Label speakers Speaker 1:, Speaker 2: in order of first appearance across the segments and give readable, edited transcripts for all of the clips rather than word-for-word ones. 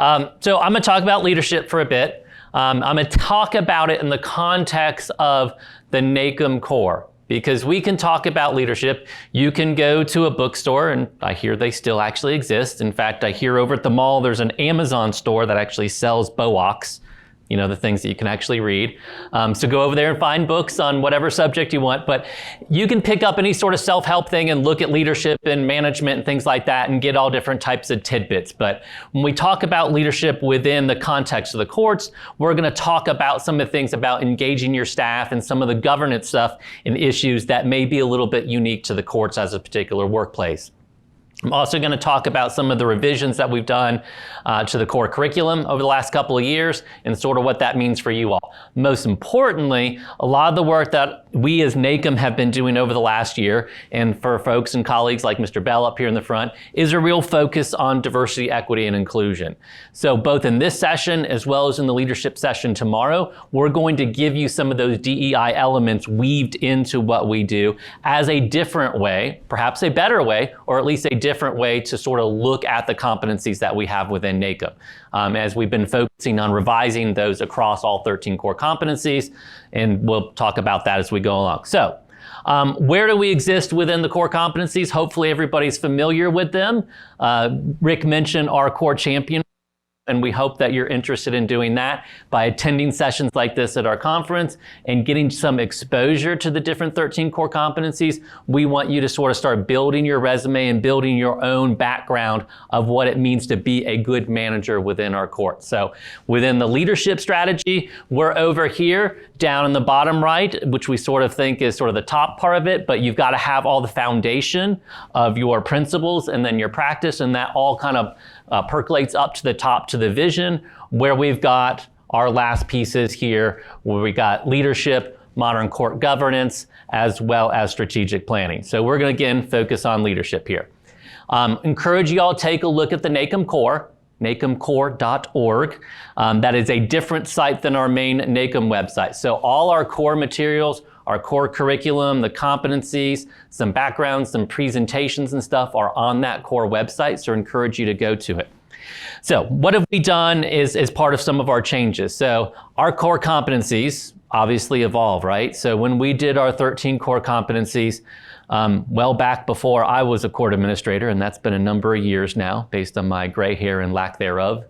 Speaker 1: So I'm going to talk about leadership for a bit. I'm going to talk about it in the context of the NACM core, because we can talk about leadership. You can go to a bookstore, and I hear they still actually exist. In fact, I hear over at the mall there's an Amazon store that actually sells BOACs, you know, the things that you can actually read. So go over there and find books on whatever subject you want, but you can pick up any sort of self-help thing and look at leadership and management and things like that and get all different types of tidbits. But when we talk about leadership within the context of the courts, we're gonna talk about some of the things about engaging your staff and some of the governance stuff and issues that may be a little bit unique to the courts as a particular workplace. I'm also going to talk about some of the revisions that we've done to the core curriculum over the last couple of years and sort of what that means for you all. Most importantly, a lot of the work that we as NACM have been doing over the last year, and for folks and colleagues like Mr. Bell up here in the front, is a real focus on diversity, equity, and inclusion. So both in this session as well as in the leadership session tomorrow, we're going to give you some of those DEI elements weaved into what we do as a different way, perhaps a better way, or at least a different way to sort of look at the competencies that we have within NACM. As we've been focusing on revising those across all 13 core competencies, and we'll talk about that as we go along. So, where do we exist within the core competencies? Hopefully everybody's familiar with them. Rick mentioned our core champion, and we hope that you're interested in doing that by attending sessions like this at our conference and getting some exposure to the different 13 core competencies. We want you to sort of start building your resume and building your own background of what it means to be a good manager within our court. So within the leadership strategy, we're over here down in the bottom right, which we sort of think is sort of the top part of it, but you've got to have all the foundation of your principles and then your practice, and that all kind of percolates up to the top to the vision, where we've got our last pieces here, where we got leadership, modern court governance, as well as strategic planning. So we're going to again focus on leadership here. Encourage you all to take a look at the NACM core, nacmcore.org. That is a different site than our main NACM website. So all our core materials, our core curriculum, the competencies, some backgrounds, some presentations and stuff are on that core website, so I encourage you to go to it. So what have we done is part of some of our changes. So our core competencies obviously evolve, right? So when we did our 13 core competencies, well back before I was a court administrator, and that's been a number of years now based on my gray hair and lack thereof.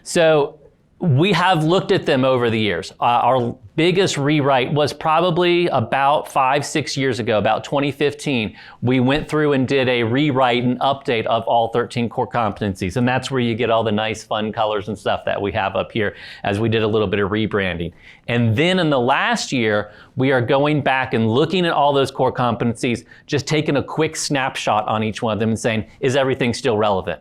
Speaker 1: So we have looked at them over the years. Our biggest rewrite was probably about 5-6 years ago, about 2015. We went through and did a rewrite and update of all 13 core competencies. And that's where you get all the nice fun colors and stuff that we have up here as we did a little bit of rebranding. And then in the last year, we are going back and looking at all those core competencies, just taking a quick snapshot on each one of them and saying, is everything still relevant?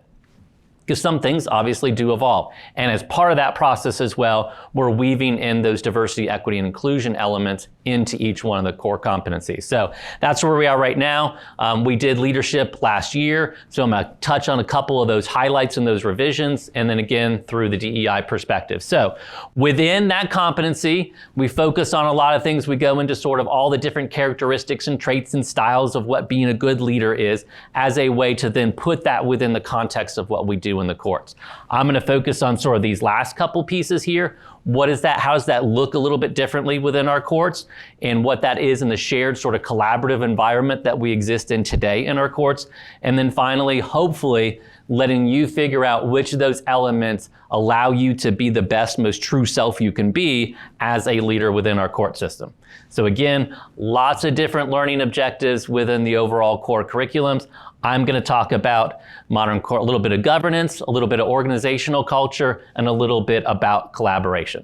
Speaker 1: Because some things obviously do evolve. And as part of that process as well, we're weaving in those diversity, equity, and inclusion elements into each one of the core competencies. So that's where we are right now. We did leadership last year, so I'm gonna touch on a couple of those highlights and those revisions, and then again through the DEI perspective. So within that competency, we focus on a lot of things. We go into sort of all the different characteristics and traits and styles of what being a good leader is as a way to then put that within the context of what we do in the courts. I'm going to focus on sort of these last couple pieces here. What is that? How does that look a little bit differently within our courts, and what that is in the shared sort of collaborative environment that we exist in today in our courts. And then finally, hopefully, letting you figure out which of those elements allow you to be the best, most true self you can be as a leader within our court system. So again, lots of different learning objectives within the overall core curriculums. I'm going to talk about modern court, a little bit of governance, a little bit of organizational culture, and a little bit about collaboration.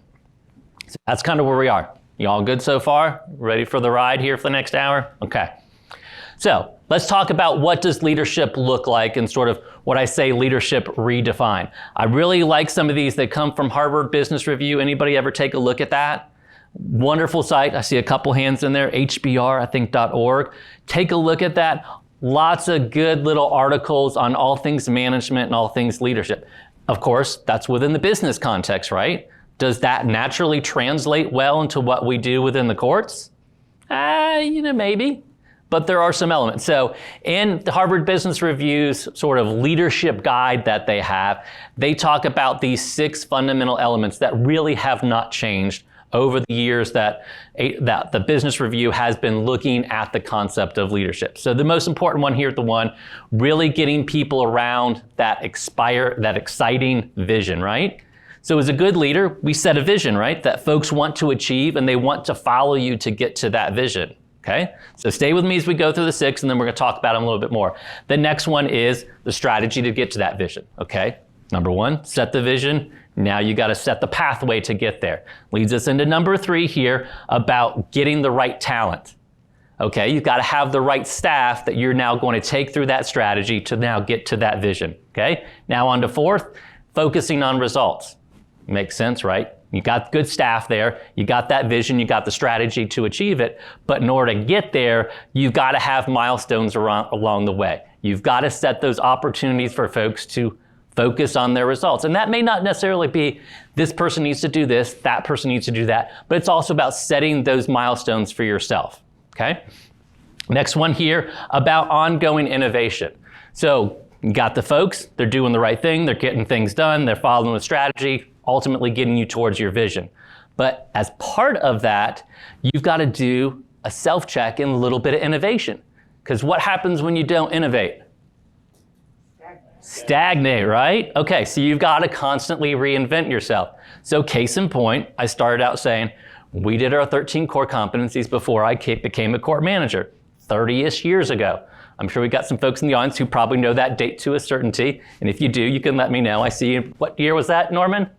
Speaker 1: So that's kind of where we are. You all good so far? Ready for the ride here for the next hour? Okay. So let's talk about what does leadership look like and sort of what I say leadership redefined. I really like some of these that come from Harvard Business Review. Anybody ever take a look at that? Wonderful site. I see a couple hands in there, HBR, I think, .org. Take a look at that. Lots of good little articles on all things management and all things leadership. Of course, that's within the business context, right? Does that naturally translate well into what we do within the courts? Maybe. but there are some elements. So in the Harvard Business Review's sort of leadership guide that they have, they talk about these 6 fundamental elements that really have not changed over the years that the Business Review has been looking at the concept of leadership. So the most important one here, the one really getting people around that exciting vision, right? So as a good leader, we set a vision, right? That folks want to achieve and they want to follow you to get to that vision. Okay, so stay with me as we go through the 6, and then we're going to talk about them a little bit more. The next one is the strategy to get to that vision. Okay, number 1, set the vision. Now you got to set the pathway to get there. Leads us into number 3 here about getting the right talent. Okay, you've got to have the right staff that you're now going to take through that strategy to now get to that vision. Okay, now on to 4th, focusing on results. Makes sense, right? You got good staff there, you got that vision, you got the strategy to achieve it, but in order to get there, you've got to have milestones along the way. You've got to set those opportunities for folks to focus on their results. And that may not necessarily be this person needs to do this, that person needs to do that, but it's also about setting those milestones for yourself, okay? Next one here, about ongoing innovation. So you got the folks, they're doing the right thing, they're getting things done, they're following the strategy, ultimately getting you towards your vision. But as part of that, you've got to do a self-check and a little bit of innovation. Because what happens when you don't innovate? Stagnate, right? Okay, so you've got to constantly reinvent yourself. So case in point, I started out saying, we did our 13 core competencies before I became a court manager, 30-ish years ago. I'm sure we got some folks in the audience who probably know that date to a certainty. And if you do, you can let me know. I see, what year was that, Norman?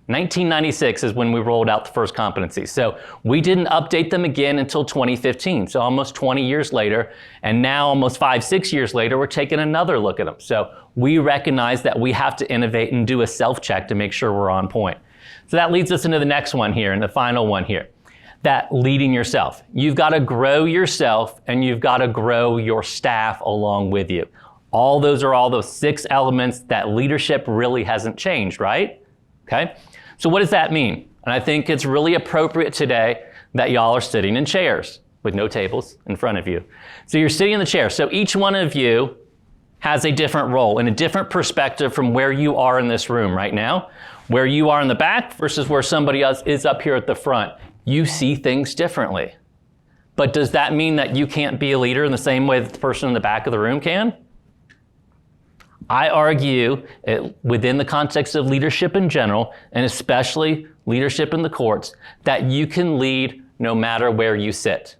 Speaker 1: 1996 is when we rolled out the first competencies. So we didn't update them again until 2015. So almost 20 years later, and now almost 5-6 years later, we're taking another look at them. So we recognize that we have to innovate and do a self-check to make sure we're on point. So that leads us into the next one here and the final one here, that leading yourself. You've got to grow yourself and you've got to grow your staff along with you. All those 6 elements that leadership really hasn't changed, right? Okay. So what does that mean? And I think it's really appropriate today that y'all are sitting in chairs with no tables in front of you. So you're sitting in the chair. So each one of you has a different role and a different perspective from where you are in this room right now, where you are in the back versus where somebody else is up here at the front. You see things differently. But does that mean that you can't be a leader in the same way that the person in the back of the room can? I argue within the context of leadership in general, and especially leadership in the courts, that you can lead no matter where you sit.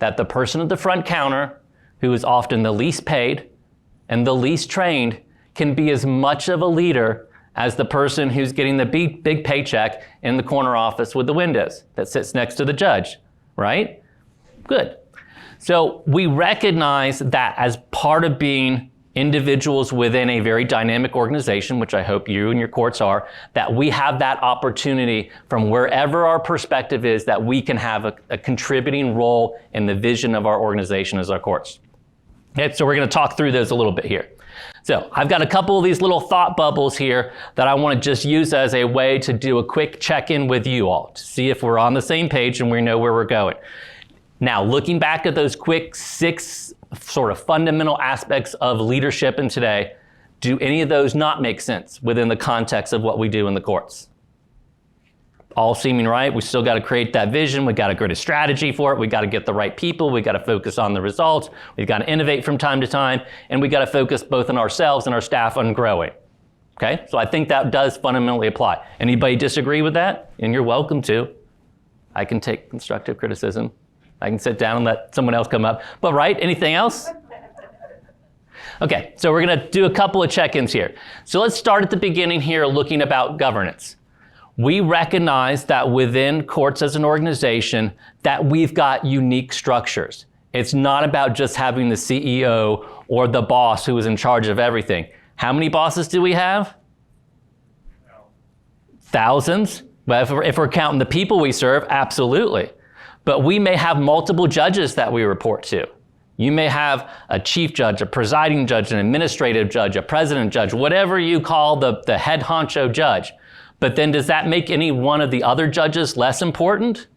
Speaker 1: That the person at the front counter, who is often the least paid and the least trained, can be as much of a leader as the person who's getting the big paycheck in the corner office with the windows that sits next to the judge, right? Good. So we recognize that as part of being individuals within a very dynamic organization, which I hope you and your courts are, that we have that opportunity from wherever our perspective is that we can have a contributing role in the vision of our organization as our courts. Okay, so we're going to talk through those a little bit here. So I've got a couple of these little thought bubbles here that I want to just use as a way to do a quick check-in with you all to see if we're on the same page and we know where we're going. Now, looking back at those quick 6 sort of fundamental aspects of leadership in today, do any of those not make sense within the context of what we do in the courts? All seeming right. We still got to create that vision. We got to create a strategy for it. We got to get the right people. We got to focus on the results. We've got to innovate from time to time, and we got to focus both on ourselves and our staff on growing. Okay, so I think that does fundamentally apply. Anybody disagree with that? And you're welcome to. I can take constructive criticism. I can sit down and let someone else come up. But right, anything else? Okay, so we're going to do a couple of check-ins here. So let's start at the beginning here looking about governance. We recognize that within courts as an organization that we've got unique structures. It's not about just having the CEO or the boss who is in charge of everything. How many bosses do we have? Thousands. But if we're counting the people we serve, absolutely. But we may have multiple judges that we report to. You may have a chief judge, a presiding judge, an administrative judge, a president judge, whatever you call the head honcho judge. But then does that make any one of the other judges less important?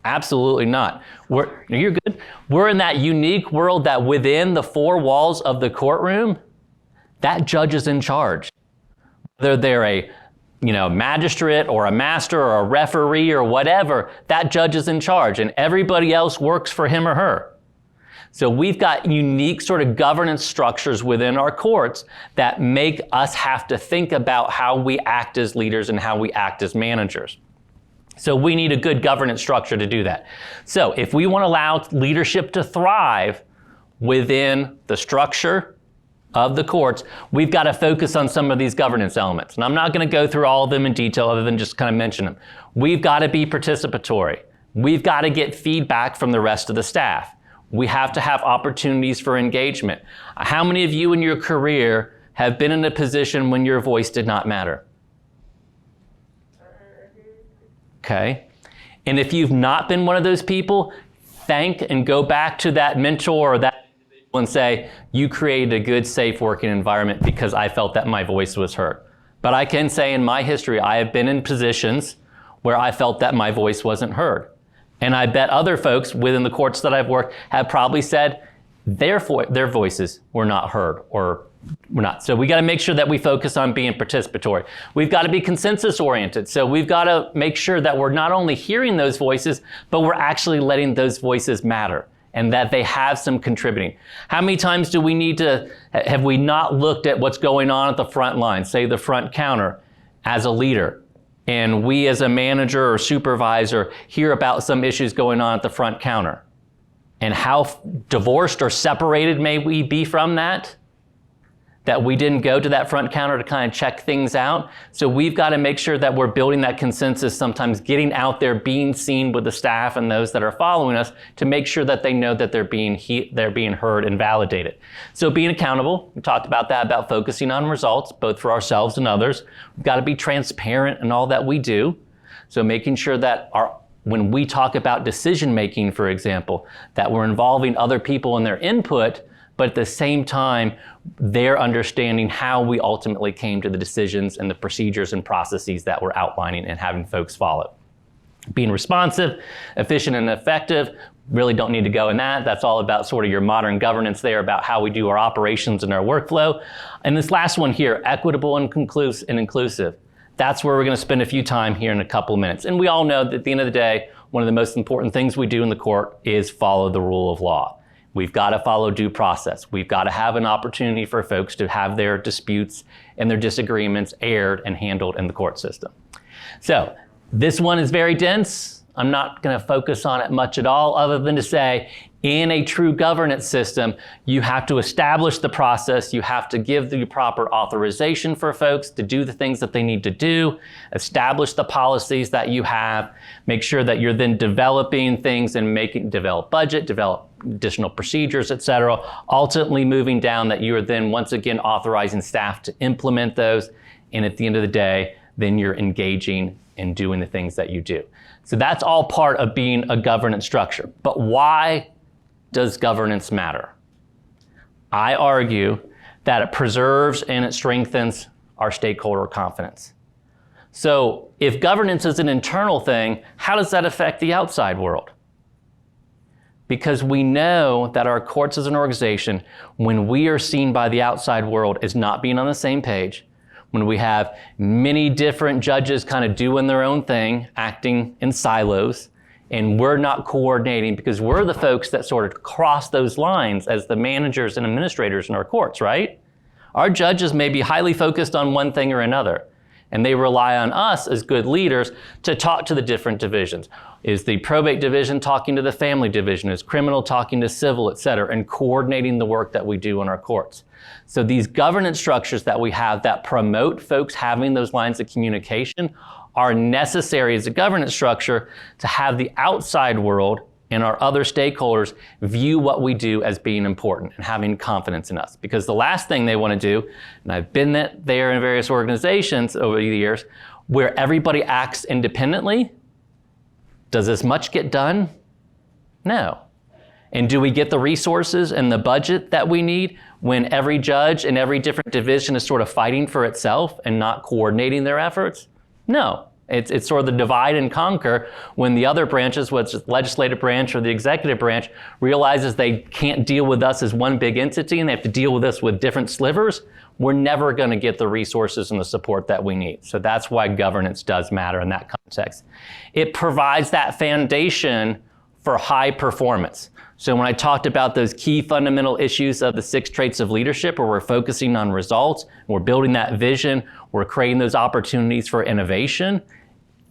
Speaker 1: Absolutely not. You're good. We're in that unique world that within the four walls of the courtroom, that judge is in charge. Whether they're a magistrate or a master or a referee or whatever, that judge is in charge and everybody else works for him or her. So we've got unique sort of governance structures within our courts that make us have to think about how we act as leaders and how we act as managers. So we need a good governance structure to do that. So if we want to allow leadership to thrive within the structure of the courts, we've got to focus on some of these governance elements. And I'm not going to go through all of them in detail other than just kind of mention them. We've got to be participatory. We've got to get feedback from the rest of the staff. We have to have opportunities for engagement. How many of you in your career have been in a position when your voice did not matter? Okay. And if you've not been one of those people, thank and go back to that mentor or that individual and say, you created a good, safe working environment because I felt that my voice was heard. But I can say in my history, I have been in positions where I felt that my voice wasn't heard. And I bet other folks within the courts that I've worked have probably said their voices were not heard or were not. So we got to make sure that we focus on being participatory. We've got to be consensus oriented. So we've got to make sure that we're not only hearing those voices, but we're actually letting those voices matter and that they have some contributing. How many times do we need to, have we not looked at what's going on at the front line, say the front counter as a leader? And we as a manager or supervisor hear about some issues going on at the front counter. And how divorced or separated may we be from that? That we didn't go to that front counter to kind of check things out. So we've got to make sure that we're building that consensus, sometimes getting out there, being seen with the staff and those that are following us to make sure that they know that they're being heard and validated. So being accountable, we talked about that, about focusing on results, both for ourselves and others. We've got to be transparent in all that we do. So making sure that when we talk about decision making, for example, that we're involving other people in their input, but at the same time, they're understanding how we ultimately came to the decisions and the procedures and processes that we're outlining and having folks follow. Being responsive, efficient, and effective, really don't need to go in that. That's all about sort of your modern governance there, about how we do our operations and our workflow. And this last one here, equitable and inclusive. That's where we're going to spend a few time here in a couple of minutes. And we all know that at the end of the day, one of the most important things we do in the court is follow the rule of law. We've got to follow due process. We've got to have an opportunity for folks to have their disputes and their disagreements aired and handled in the court system. So this one is very dense. I'm not going to focus on it much at all other than to say, in a true governance system, you have to establish the process. You have to give the proper authorization for folks to do the things that they need to do, establish the policies that you have, make sure that you're then developing things and develop budget, develop additional procedures, et cetera, ultimately moving down that you are then once again authorizing staff to implement those. And at the end of the day, then you're engaging and doing the things that you do. So that's all part of being a governance structure. But why does governance matter? I argue that it preserves and it strengthens our stakeholder confidence. So if governance is an internal thing, how does that affect the outside world? Because we know that our courts as an organization, when we are seen by the outside world as not being on the same page, when we have many different judges kind of doing their own thing, acting in silos, and we're not coordinating because we're the folks that sort of cross those lines as the managers and administrators in our courts, right? Our judges may be highly focused on one thing or another, and they rely on us as good leaders to talk to the different divisions. Is the probate division talking to the family division? Is criminal talking to civil, et cetera, and coordinating the work that we do in our courts? So these governance structures that we have that promote folks having those lines of communication are necessary as a governance structure to have the outside world and our other stakeholders view what we do as being important and having confidence in us. Because the last thing they want to do, and I've been there in various organizations over the years, where everybody acts independently, does as much get done? No. And do we get the resources and the budget that we need when every judge and every different division is sort of fighting for itself and not coordinating their efforts? No. It's sort of the divide and conquer when the other branches, whether it's the legislative branch or the executive branch, realizes they can't deal with us as one big entity and they have to deal with us with different slivers. We're never going to get the resources and the support that we need. So that's why governance does matter in that context. It provides that foundation for high performance. So when I talked about those key fundamental issues of the 6 traits of leadership, where we're focusing on results, we're building that vision, we're creating those opportunities for innovation,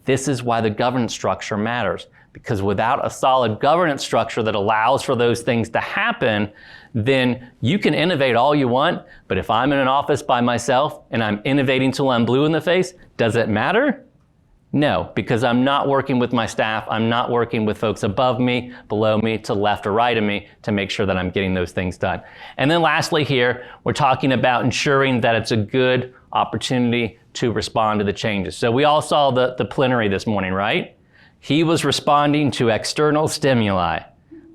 Speaker 1: this is why the governance structure matters. Because without a solid governance structure that allows for those things to happen, then you can innovate all you want, but if I'm in an office by myself and I'm innovating till I'm blue in the face, does it matter? No, because I'm not working with my staff, I'm not working with folks above me, below me, to left or right of me to make sure that I'm getting those things done. And then lastly here, we're talking about ensuring that it's a good opportunity to respond to the changes. So we all saw the plenary this morning, right? He was responding to external stimuli.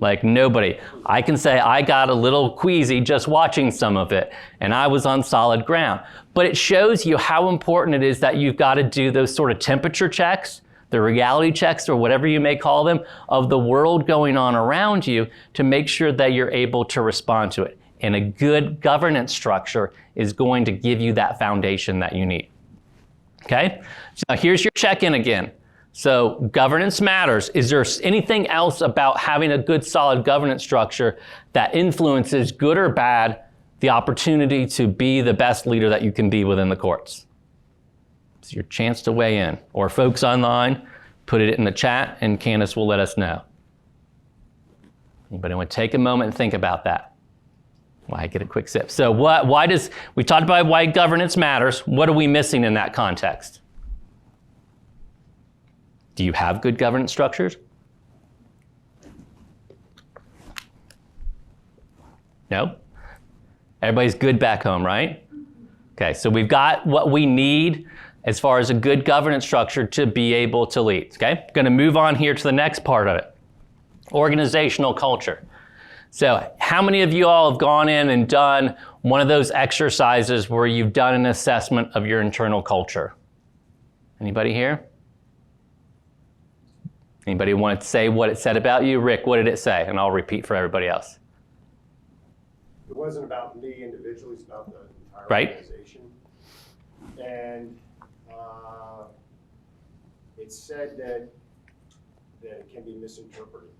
Speaker 1: Like nobody. I can say I got a little queasy just watching some of it, and I was on solid ground. But it shows you how important it is that you've got to do those sort of temperature checks, the reality checks, or whatever you may call them, of the world going on around you to make sure that you're able to respond to it. And a good governance structure is going to give you that foundation that you need. Okay? So here's your check-in again. So governance matters. Is there anything else about having a good, solid governance structure that influences, good or bad, the opportunity to be the best leader that you can be within the courts? It's your chance to weigh in. Or folks online, put it in the chat and Candace will let us know. Anybody want to take a moment and think about that? Well, I get a quick sip. So we talked about why governance matters. What are we missing in that context? Do you have good governance structures? No? Everybody's good back home, right? Okay, so we've got what we need as far as a good governance structure to be able to lead, okay? Going to move on here to the next part of it. Organizational culture. So how many of you all have gone in and done one of those exercises where you've done an assessment of your internal culture? Anybody here? Anybody want to say what it said about you? Rick, what did it say? And I'll repeat for everybody else.
Speaker 2: It wasn't about me individually, it's about the entire
Speaker 1: Right.
Speaker 2: organization. And it said that it can be misinterpreted.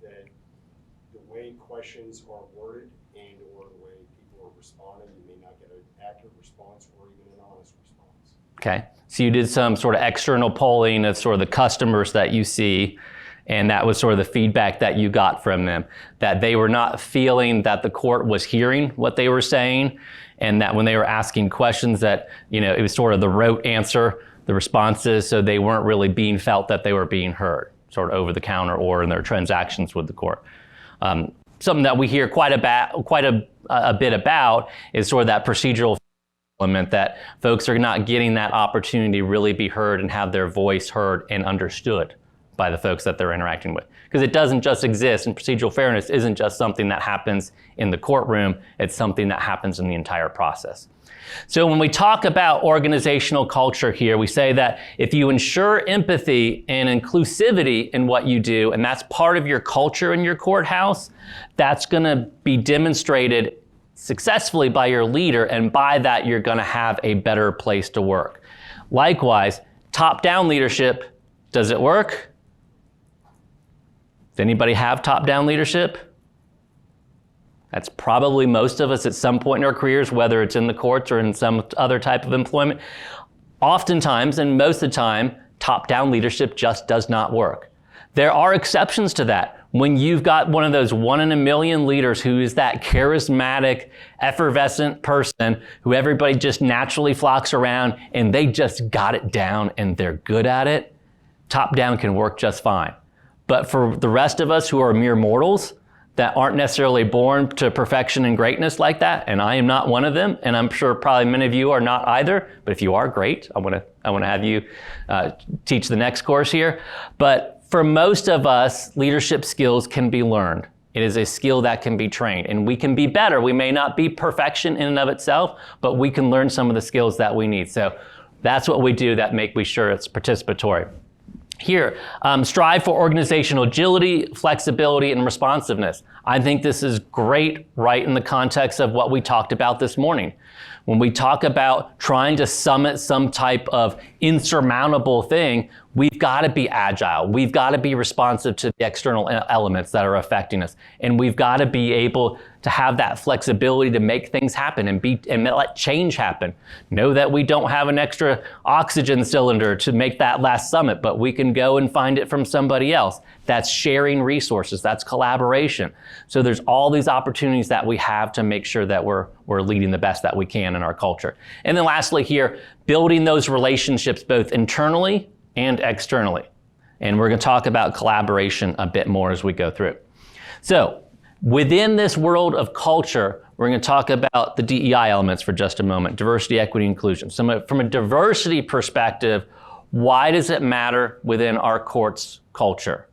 Speaker 2: That the way questions are worded and or the way people are responding, you may not get an accurate response or even an honest response.
Speaker 1: Okay. So you did some sort of external polling of sort of the customers that you see, and that was sort of the feedback that you got from them, that they were not feeling that the court was hearing what they were saying, and that when they were asking questions that, it was sort of the rote answer, the responses, so they weren't really being felt that they were being heard, sort of over the counter or in their transactions with the court. Something that we hear quite a bit about is sort of that procedural element, that folks are not getting that opportunity to really be heard and have their voice heard and understood by the folks that they're interacting with. Because it doesn't just exist, and procedural fairness isn't just something that happens in the courtroom, it's something that happens in the entire process. So when we talk about organizational culture here, we say that if you ensure empathy and inclusivity in what you do, and that's part of your culture in your courthouse, that's going to be demonstrated successfully by your leader, and by that you're going to have a better place to work. Likewise, top-down leadership, does it work? Does anybody have top-down leadership? That's probably most of us at some point in our careers, whether it's in the courts or in some other type of employment. Oftentimes, and most of the time, top-down leadership just does not work. There are exceptions to that. When you've got one of those 1 in a million leaders who is that charismatic, effervescent person who everybody just naturally flocks around and they just got it down and they're good at it, top-down can work just fine. But for the rest of us who are mere mortals that aren't necessarily born to perfection and greatness like that, and I am not one of them, and I'm sure probably many of you are not either, but if you are, great. I want to have you teach the next course here. But for most of us, leadership skills can be learned. It is a skill that can be trained, and we can be better. We may not be perfection in and of itself, but we can learn some of the skills that we need. So That's what we do that make we sure it's participatory. Here, strive for organizational agility, flexibility, and responsiveness. I think this is great right in the context of what we talked about this morning. When we talk about trying to summit some type of insurmountable thing, we've got to be agile. We've got to be responsive to the external elements that are affecting us. And we've got to be able to have that flexibility to make things happen and let change happen. Know that we don't have an extra oxygen cylinder to make that last summit, but we can go and find it from somebody else. That's sharing resources. That's collaboration. So there's all these opportunities that we have to make sure that we're leading the best that we can in our culture. And then lastly here, building those relationships both internally and externally. And we're going to talk about collaboration a bit more as we go through. So within this world of culture, we're going to talk about the DEI elements for just a moment, diversity, equity, inclusion. So from a diversity perspective, why does it matter within our courts culture?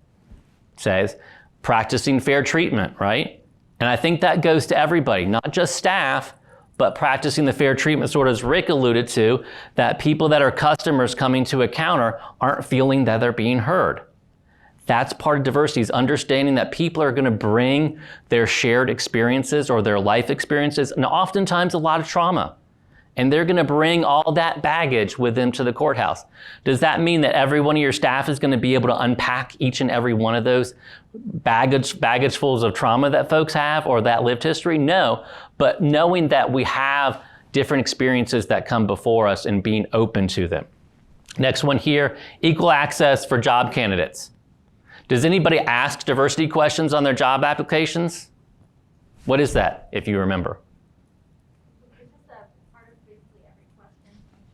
Speaker 1: It says practicing fair treatment, right? And I think that goes to everybody, not just staff, but practicing the fair treatment, sort of as Rick alluded to, that people that are customers coming to a counter aren't feeling that they're being heard. That's part of diversity, is understanding that people are going to bring their shared experiences or their life experiences, and oftentimes a lot of trauma. And they're going to bring all that baggage with them to the courthouse. Does that mean that every one of your staff is going to be able to unpack each and every one of those baggagefuls of trauma that folks have or that lived history? No, but knowing that we have different experiences that come before us and being open to them. Next one here, equal access for job candidates. Does anybody ask diversity questions on their job applications? What is that, if you remember?
Speaker 3: It's just a part of basically every question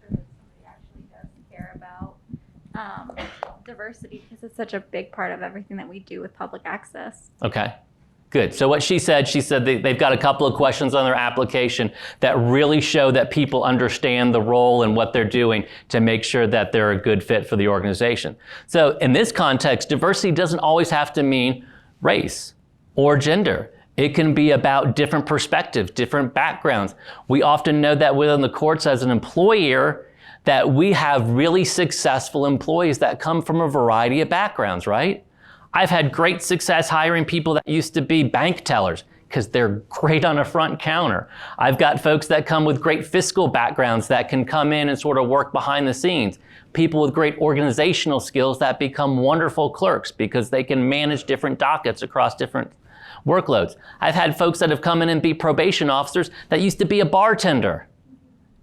Speaker 3: to make sure that somebody actually does care about diversity, because it's such a big part of everything that we do with public access.
Speaker 1: Okay, good. So what she said they've got a couple of questions on their application that really show that people understand the role and what they're doing to make sure that they're a good fit for the organization. So in this context, diversity doesn't always have to mean race or gender. It can be about different perspectives, different backgrounds. We often know that within the courts as an employer, that we have really successful employees that come from a variety of backgrounds, right? I've had great success hiring people that used to be bank tellers because they're great on a front counter. I've got folks that come with great fiscal backgrounds that can come in and sort of work behind the scenes. People with great organizational skills that become wonderful clerks because they can manage different dockets across different workloads. I've had folks that have come in and be probation officers that used to be a bartender.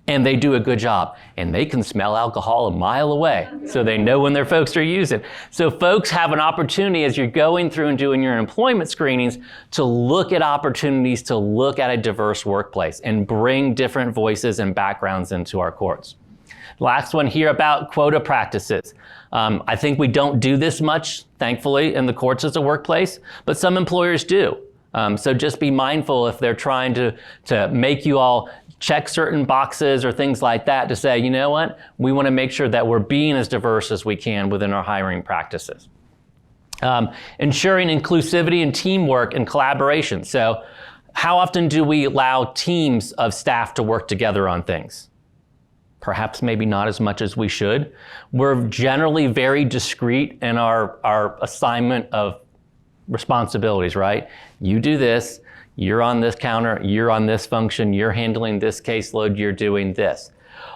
Speaker 1: And they do a good job. And they can smell alcohol a mile away. So they know when their folks are using. So folks have an opportunity as you're going through and doing your employment screenings to look at opportunities to look at a diverse workplace and bring different voices and backgrounds into our courts. Last one here about quota practices. I think we don't do this much, thankfully, in the courts as a workplace, but some employers do. So just be mindful if they're trying to make you all check certain boxes or things like that to say, you know what, we want to make sure that we're being as diverse as we can within our hiring practices. Ensuring inclusivity and teamwork and collaboration. So how often do we allow teams of staff to work together on things? Perhaps maybe not as much as we should. We're generally very discreet in our assignment of responsibilities, right? You do this, you're on this counter, you're on this function, you're handling this caseload, you're doing this.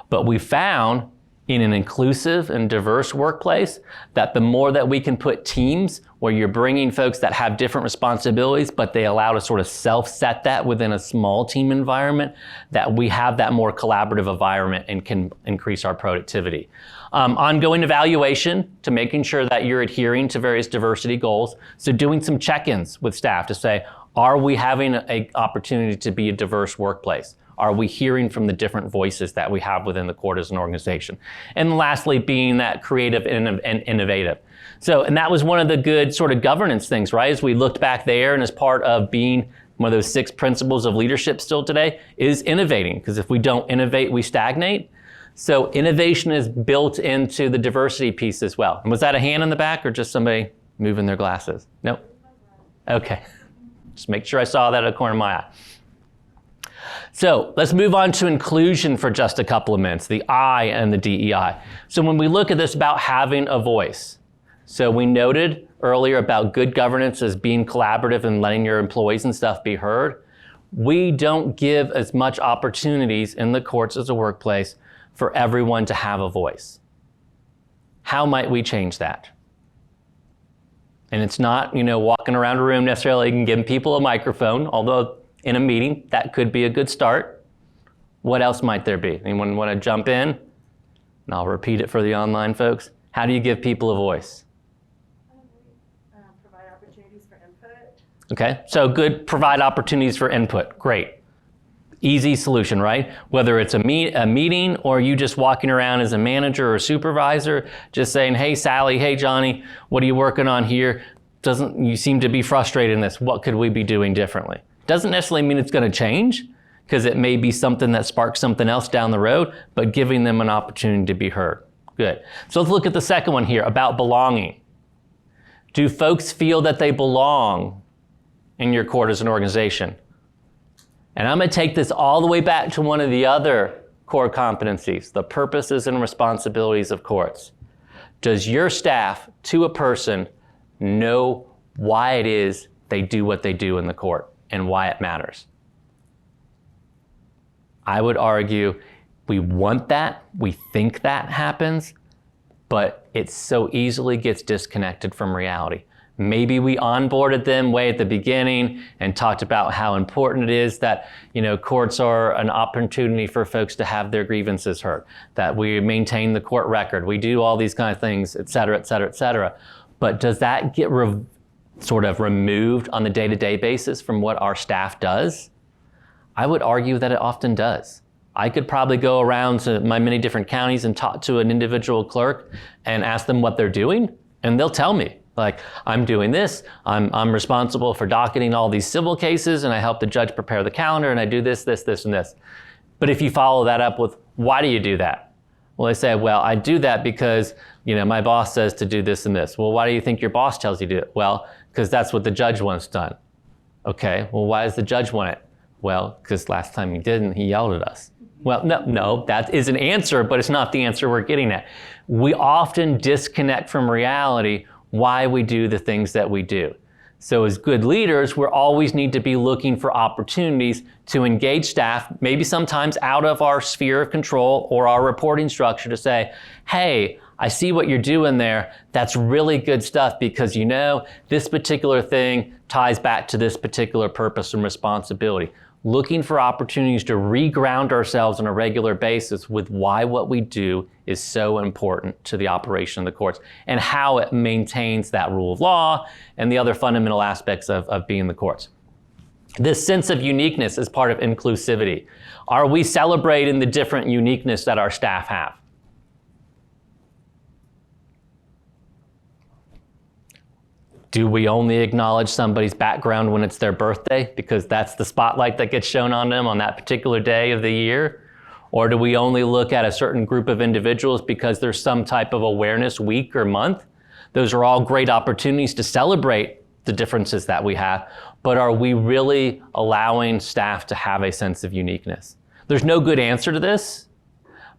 Speaker 1: But we found in an inclusive and diverse workplace that the more that we can put teams where you're bringing folks that have different responsibilities, but they allow to sort of self-set that within a small team environment, that we have that more collaborative environment and can increase our productivity. Ongoing evaluation to making sure that you're adhering to various diversity goals. So doing some check-ins with staff to say, are we having an opportunity to be a diverse workplace? Are we hearing from the different voices that we have within the court as an organization? And lastly, being that creative and innovative. So, and that was one of the good sort of governance things, right? As we looked back there and as part of being one of those 6 principles of leadership still today is innovating. Because if we don't innovate, we stagnate. So innovation is built into the diversity piece as well. And was that a hand in the back or just somebody moving their glasses? No? Okay. Just make sure I saw that at the corner of my So let's move on to inclusion for just a couple of minutes, the I and the DEI. So when we look at this about having a voice, so we noted earlier about good governance as being collaborative and letting your employees and stuff be heard. We don't give as much opportunities in the courts as a workplace for everyone to have a voice. How might we change that? And it's not, walking around a room necessarily and giving people a microphone, although in a meeting, that could be a good start. What else might there be? Anyone want to jump in? And I'll repeat it for the online folks. How do you give people a voice?
Speaker 4: Provide opportunities for input.
Speaker 1: Okay, so good, provide opportunities for input. Great. Easy solution, right? Whether it's a meeting or you just walking around as a manager or supervisor, just saying, hey, Sally, hey, Johnny, what are you working on here? You seem to be frustrated in this. What could we be doing differently? Doesn't necessarily mean it's going to change, because it may be something that sparks something else down the road, but giving them an opportunity to be heard. Good. So let's look at the second one here about belonging. Do folks feel that they belong in your court as an organization? And I'm going to take this all the way back to one of the other core competencies, the purposes and responsibilities of courts. Does your staff, to a person, know why it is they do what they do in the court and why it matters? I would argue we want that, we think that happens, but it so easily gets disconnected from reality. Maybe we onboarded them way at the beginning and talked about how important it is that, courts are an opportunity for folks to have their grievances heard, that we maintain the court record, we do all these kind of things, et cetera, et cetera, et cetera. But does that get sort of removed on the day-to-day basis from what our staff does? I would argue that it often does. I could probably go around to my many different counties and talk to an individual clerk and ask them what they're doing, and they'll tell me. Like, I'm doing this, I'm responsible for docketing all these civil cases, and I help the judge prepare the calendar, and I do this, this, this, and this. But if you follow that up with, why do you do that? Well, they say, well, I do that because, my boss says to do this and this. Well, why do you think your boss tells you to do it? Well, because that's what the judge wants done. Okay, well, why does the judge want it? Well, because last time he didn't, he yelled at us. Well, no, that is an answer, but it's not the answer we're getting at. We often disconnect from reality why we do the things that we do. So as good leaders, we always need to be looking for opportunities to engage staff, maybe sometimes out of our sphere of control or our reporting structure, to say, hey, I see what you're doing there. That's really good stuff, because this particular thing ties back to this particular purpose and responsibility. Looking for opportunities to reground ourselves on a regular basis with why what we do is so important to the operation of the courts and how it maintains that rule of law and the other fundamental aspects of being in the courts. This sense of uniqueness is part of inclusivity. Are we celebrating the different uniqueness that our staff have? Do we only acknowledge somebody's background when it's their birthday because that's the spotlight that gets shown on them on that particular day of the year? Or do we only look at a certain group of individuals because there's some type of awareness week or month? Those are all great opportunities to celebrate the differences that we have, but are we really allowing staff to have a sense of uniqueness? There's no good answer to this,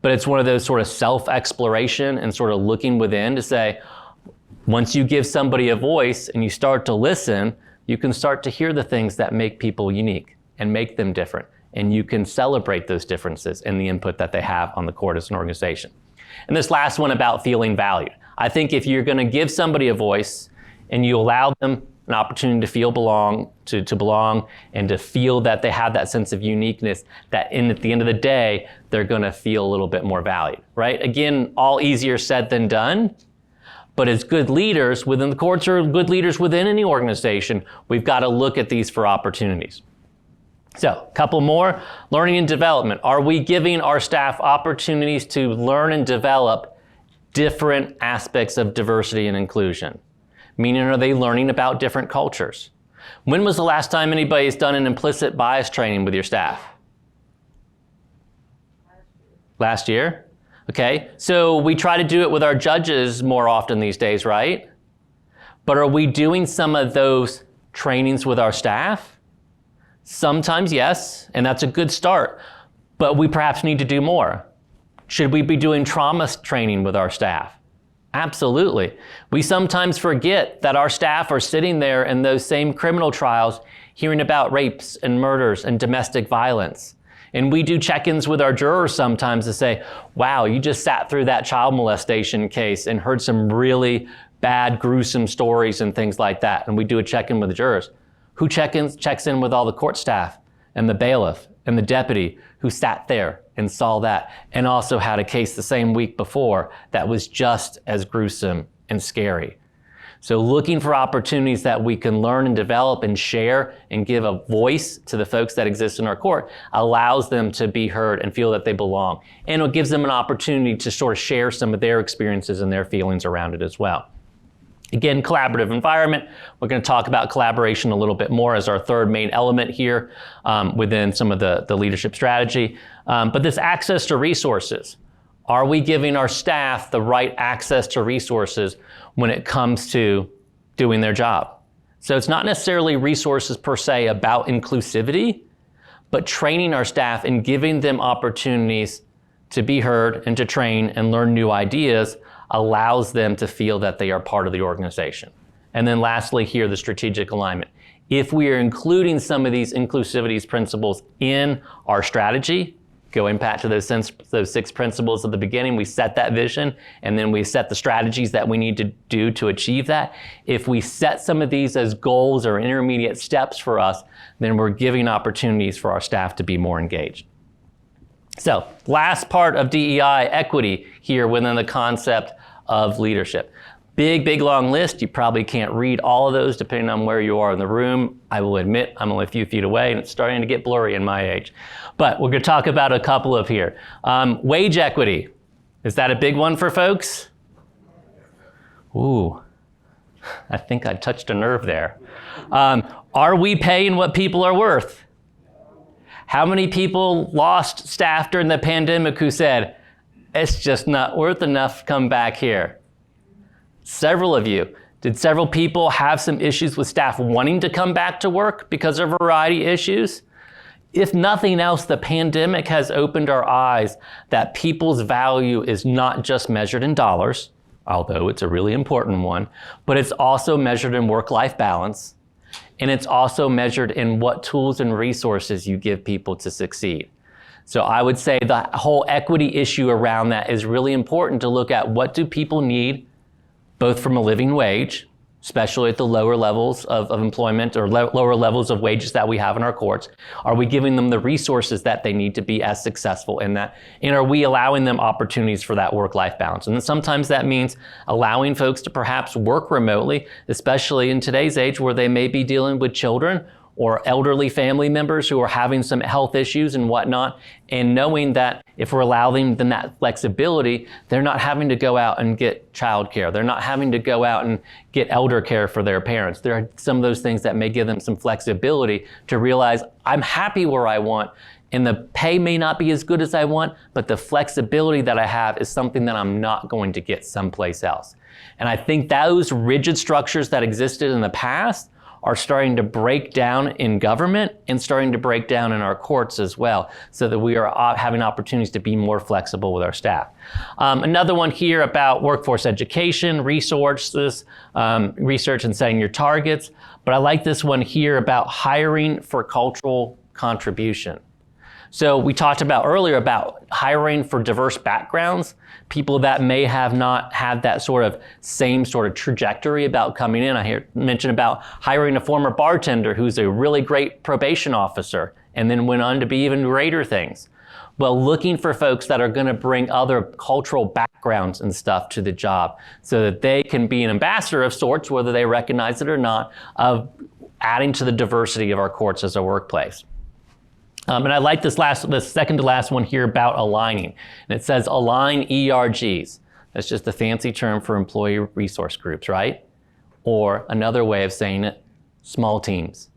Speaker 1: but it's one of those sort of self-exploration and sort of looking within to say, once you give somebody a voice and you start to listen, you can start to hear the things that make people unique and make them different. And you can celebrate those differences in the input that they have on the court as an organization. And this last one about feeling valued. I think if you're going to give somebody a voice and you allow them an opportunity to feel belong and to feel that they have that sense of uniqueness, that at the end of the day, they're going to feel a little bit more valued, right? Again, all easier said than done. But as good leaders within the courts or good leaders within any organization, we've got to look at these for opportunities. So, a couple more. Learning and development. Are we giving our staff opportunities to learn and develop different aspects of diversity and inclusion? Meaning, are they learning about different cultures? When was the last time anybody has done an implicit bias training with your staff? Last year? Okay, so we try to do it with our judges more often these days, right? But are we doing some of those trainings with our staff? Sometimes yes, and that's a good start, but we perhaps need to do more. Should we be doing trauma training with our staff? Absolutely. We sometimes forget that our staff are sitting there in those same criminal trials hearing about rapes and murders and domestic violence. And we do check-ins with our jurors sometimes to say, wow, you just sat through that child molestation case and heard some really bad, gruesome stories and things like that. And we do a check-in with the jurors. Who checks in with all the court staff and the bailiff and the deputy who sat there and saw that and also had a case the same week before that was just as gruesome and scary. So looking for opportunities that we can learn and develop and share and give a voice to the folks that exist in our court allows them to be heard and feel that they belong. And it gives them an opportunity to sort of share some of their experiences and their feelings around it as well. Again, collaborative environment. We're going to talk about collaboration a little bit more as our third main element here within some of the leadership strategy. But this access to resources. Are we giving our staff the right access to resources when it comes to doing their job? So it's not necessarily resources per se about inclusivity, but training our staff and giving them opportunities to be heard and to train and learn new ideas allows them to feel that they are part of the organization. And then lastly here, the strategic alignment. If we are including some of these inclusivity principles in our strategy, going back to those 6 principles at the beginning, we set that vision and then we set the strategies that we need to do to achieve that. If we set some of these as goals or intermediate steps for us, then we're giving opportunities for our staff to be more engaged. So last part of DEI, equity here within the concept of leadership. Big, long list. You probably can't read all of those depending on where you are in the room. I will admit I'm only a few feet away and it's starting to get blurry in my age. But we're going to talk about a couple of here. Wage equity. Is that a big one for folks? Ooh, I think I touched a nerve there. Are we paying what people are worth? How many people lost staff during the pandemic who said, it's just not worth enough to come back here? Several of you. Did several people have some issues with staff wanting to come back to work because of a variety of issues? If nothing else, the pandemic has opened our eyes that people's value is not just measured in dollars, although it's a really important one, but it's also measured in work-life balance, and it's also measured in what tools and resources you give people to succeed. So I would say the whole equity issue around that is really important to look at what do people need, both from a living wage, especially at the lower levels of employment or lower levels of wages that we have in our courts. Are we giving them the resources that they need to be as successful in that? And are we allowing them opportunities for that work-life balance? And then sometimes that means allowing folks to perhaps work remotely, especially in today's age where they may be dealing with children or elderly family members who are having some health issues and whatnot, and knowing that if we're allowing them that flexibility, they're not having to go out and get childcare. They're not having to go out and get elder care for their parents. There are some of those things that may give them some flexibility to realize I'm happy where I want, and the pay may not be as good as I want, but the flexibility that I have is something that I'm not going to get someplace else. And I think those rigid structures that existed in the past are starting to break down in government and starting to break down in our courts as well, so that we are having opportunities to be more flexible with our staff. Another one here about workforce education, resources, research and setting your targets. But I like this one here about hiring for cultural contribution. So we talked about earlier about hiring for diverse backgrounds, people that may have not had that sort of same sort of trajectory about coming in. I mentioned about hiring a former bartender who's a really great probation officer and then went on to be even greater things. Well, looking for folks that are going to bring other cultural backgrounds and stuff to the job so that they can be an ambassador of sorts, whether they recognize it or not, of adding to the diversity of our courts as a workplace. And I like this second to last one here about aligning. And it says align ERGs. That's just a fancy term for employee resource groups, right? Or another way of saying it, small teams.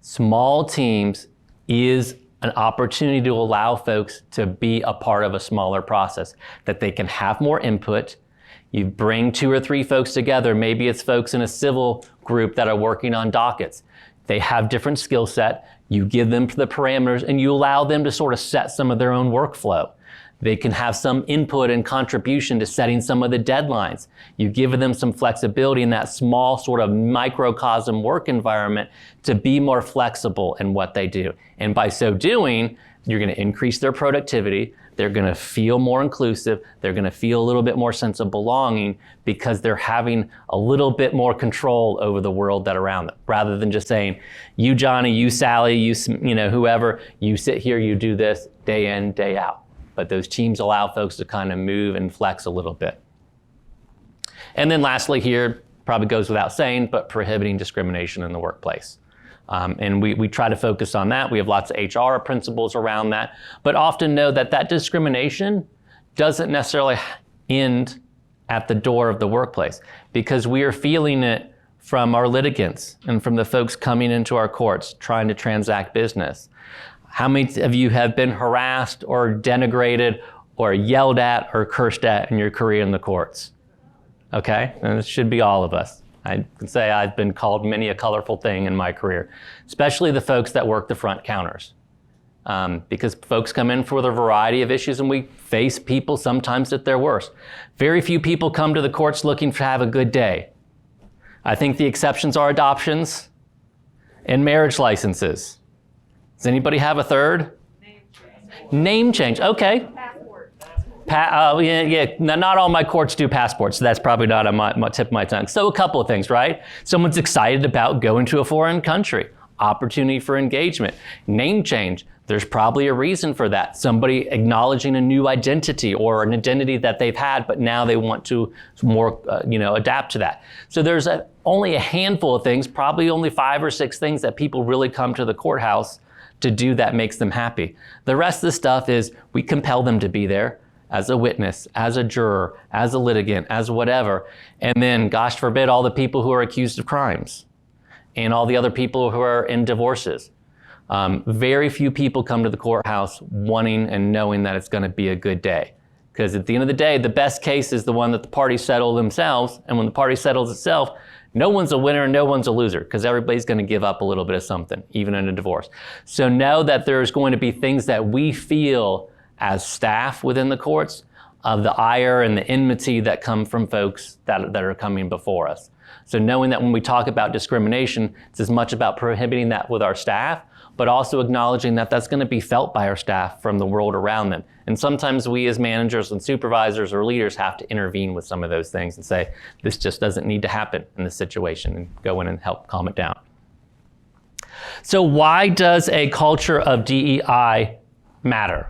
Speaker 1: Small teams is an opportunity to allow folks to be a part of a smaller process, that they can have more input. You bring 2 or 3 folks together. Maybe it's folks in a civil group that are working on dockets. They have different skill set. You give them the parameters and you allow them to sort of set some of their own workflow. They can have some input and contribution to setting some of the deadlines. You give them some flexibility in that small sort of microcosm work environment to be more flexible in what they do. And by so doing, you're going to increase their productivity. They're going to feel more inclusive. They're going to feel a little bit more sense of belonging because they're having a little bit more control over the world that around them, rather than just saying, you Johnny, you Sally, you whoever, you sit here, you do this day in, day out. But those teams allow folks to kind of move and flex a little bit. And then lastly here, probably goes without saying, but prohibiting discrimination in the workplace. And we try to focus on that. We have lots of HR principles around that, but often know that that discrimination doesn't necessarily end at the door of the workplace, because we are feeling it from our litigants and from the folks coming into our courts trying to transact business. How many of you have been harassed or denigrated or yelled at or cursed at in your career in the courts? Okay, and it should be all of us. I can say I've been called many a colorful thing in my career, especially the folks that work the front counters. Because folks come in for a variety of issues and we face people sometimes at their worst. Very few people come to the courts looking to have a good day. I think the exceptions are adoptions and marriage licenses. Does anybody have a third? Name change. Okay. Not all my courts do passports, so that's probably not on my tip of my tongue. So a couple of things, right? Someone's excited about going to a foreign country. Opportunity for engagement. Name change. There's probably a reason for that. Somebody acknowledging a new identity or an identity that they've had, but now they want to more, adapt to that. So there's only a handful of things, probably only 5 or 6 things that people really come to the courthouse to do that makes them happy. The rest of the stuff is we compel them to be there as a witness, as a juror, as a litigant, as whatever. And then, gosh forbid, all the people who are accused of crimes and all the other people who are in divorces. Very few people come to the courthouse wanting and knowing that it's going to be a good day. Because at the end of the day, the best case is the one that the parties settle themselves. And when the party settles itself, no one's a winner and no one's a loser, because everybody's going to give up a little bit of something, even in a divorce. So know that there's going to be things that we feel as staff within the courts of the ire and the enmity that come from folks that are coming before us. So knowing that when we talk about discrimination, it's as much about prohibiting that with our staff, but also acknowledging that that's going to be felt by our staff from the world around them. And sometimes we as managers and supervisors or leaders have to intervene with some of those things and say, this just doesn't need to happen in this situation, and go in and help calm it down. So why does a culture of DEI matter?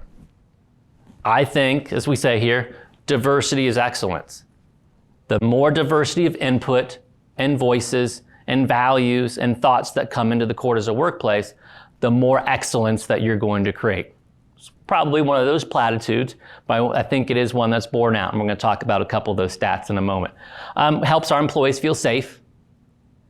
Speaker 1: I think, as we say here, diversity is excellence. The more diversity of input and voices and values and thoughts that come into the court as a workplace, the more excellence that you're going to create. It's probably one of those platitudes, but I think it is one that's borne out, and we're going to talk about a couple of those stats in a moment. Helps our employees feel safe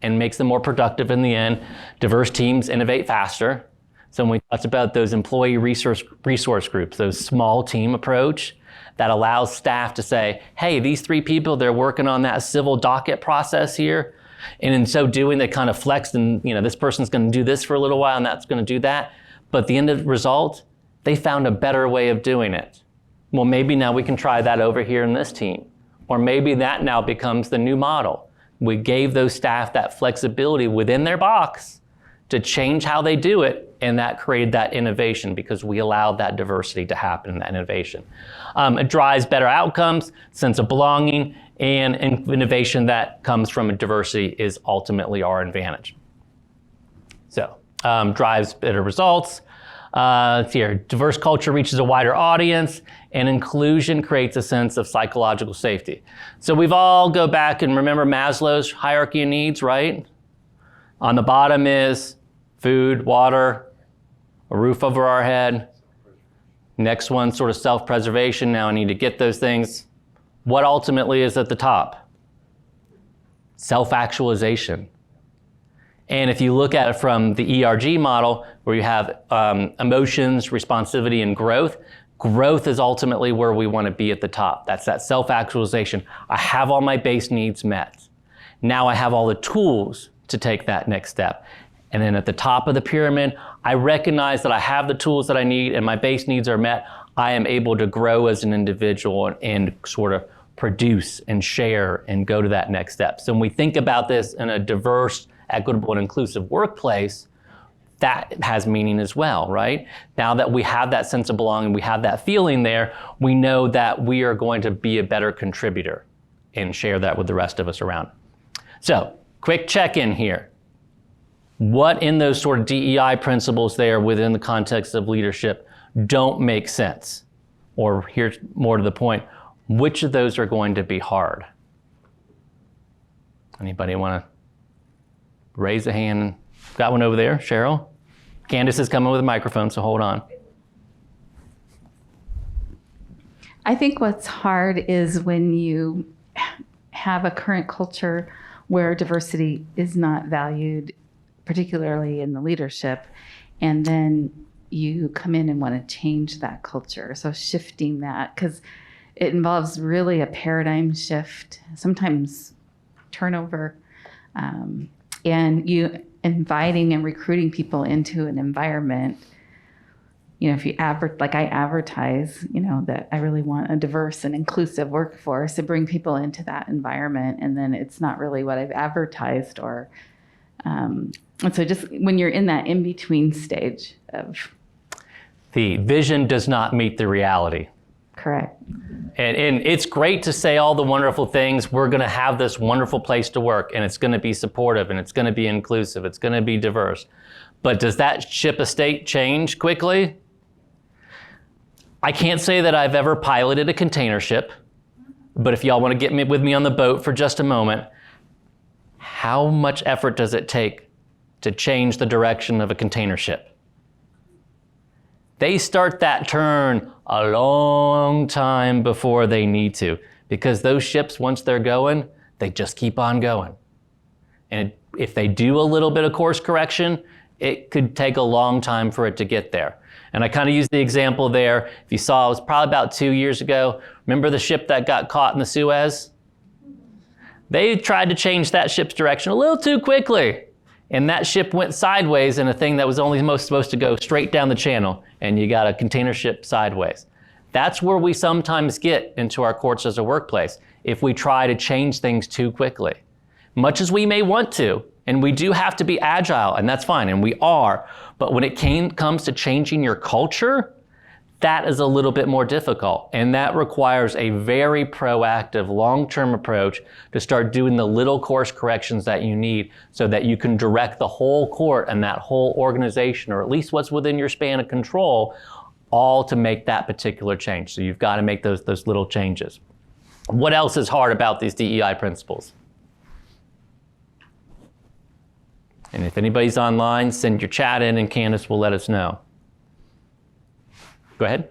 Speaker 1: and makes them more productive in the end. Diverse teams innovate faster. So when we talked about those employee resource groups, those small team approach that allows staff to say, hey, these 3 people, they're working on that civil docket process here. And in so doing, they kind of flexed and, this person's going to do this for a little while and that's going to do that. But the end of the result, they found a better way of doing it. Well, maybe now we can try that over here in this team. Or maybe that now becomes the new model. We gave those staff that flexibility within their box to change how they do it, and that created that innovation because we allowed that diversity to happen in that innovation. It drives better outcomes, sense of belonging, and innovation that comes from a diversity is ultimately our advantage. So, drives better results. Here, diverse culture reaches a wider audience, and inclusion creates a sense of psychological safety. So we've all go back and remember Maslow's hierarchy of needs, right? On the bottom is food, water, a roof over our head. Next one, sort of self-preservation. Now I need to get those things. What ultimately is at the top? Self-actualization. And if you look at it from the ERG model, where you have emotions, responsivity, and growth, growth is ultimately where we want to be at the top. That's that self-actualization. I have all my base needs met. Now I have all the tools to take that next step. And then at the top of the pyramid, I recognize that I have the tools that I need and my base needs are met. I am able to grow as an individual and sort of produce and share and go to that next step. So when we think about this in a diverse, equitable, and inclusive workplace, that has meaning as well, right? Now that we have that sense of belonging, we have that feeling there, we know that we are going to be a better contributor and share that with the rest of us around. So, quick check-in here. What in those sort of DEI principles there within the context of leadership don't make sense? Or here's more to the point, which of those are going to be hard? Anybody want to raise a hand? Got one over there, Cheryl? Candace is coming with a microphone, so hold on.
Speaker 5: I think what's hard is when you have a current culture where diversity is not valued, particularly in the leadership, and then you come in and want to change that culture. So shifting that, because it involves really a paradigm shift, sometimes turnover, and you inviting and recruiting people into an environment. You know, if you like I advertise, you know, that I really want a diverse and inclusive workforce to bring people into that environment, and then it's not really what I've advertised, or and so just when you're in that in-between stage of
Speaker 1: The vision does not meet the reality.
Speaker 5: correct.
Speaker 1: And it's great to say all the wonderful things. We're going to have this wonderful place to work, and it's going to be supportive, and it's going to be inclusive, it's going to be diverse. But does that ship of state change quickly? I can't say that I've ever piloted a container ship, but if y'all want to get with me on the boat for just a moment, how much effort does it take to change the direction of a container ship? They start that turn a long time before they need to, because those ships, once they're going, they just keep on going. And if they do a little bit of course correction, it could take a long time for it to get there. And I kind of used the example there. If you saw, it was probably about 2 years ago. Remember the ship that got caught in the Suez? They tried to change that ship's direction a little too quickly. And that ship went sideways in a thing that was only supposed to go straight down the channel, and you got a container ship sideways. That's where we sometimes get into our courts as a workplace, if we try to change things too quickly. Much as we may want to, and we do have to be agile, and that's fine, and we are, but when it comes to changing your culture, that is a little bit more difficult, and that requires a very proactive, long-term approach to start doing the little course corrections that you need so that you can direct the whole court and that whole organization, or at least what's within your span of control, all to make that particular change. So you've got to make those little changes. What else is hard about these DEI principles? And if anybody's online, send your chat in and Candace will let us know. Go ahead.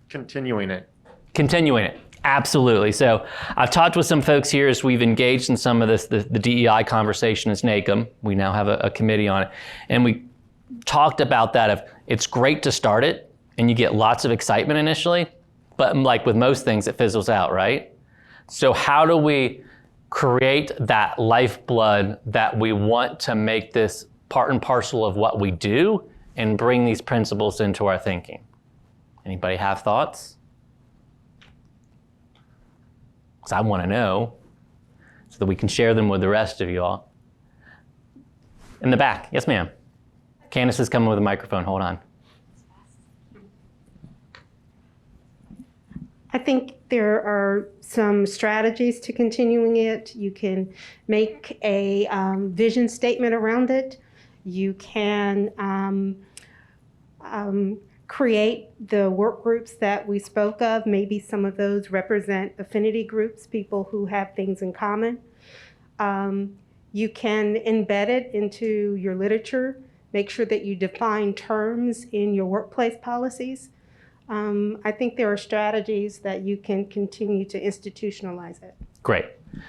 Speaker 6: Continuing it.
Speaker 1: Continuing it, absolutely. So I've talked with some folks here as we've engaged in some of this, the DEI conversation as NACM. We now have a committee on it. And we talked about that of, it's great to start it and you get lots of excitement initially, but like with most things, it fizzles out, right? So how do we create that lifeblood that we want to make this part and parcel of what we do and bring these principles into our thinking? Anybody have thoughts? Because I want to know so that we can share them with the rest of you all. In the back, yes ma'am. Candace is coming with a microphone, hold on.
Speaker 4: I think there are some strategies to continuing it. You can make a vision statement around it. You can create the work groups that we spoke of. Maybe some of those represent affinity groups, people who have things in common. You can embed it into your literature. Make sure that you define terms in your workplace policies. I think there are strategies that you can continue to institutionalize it.
Speaker 1: Great.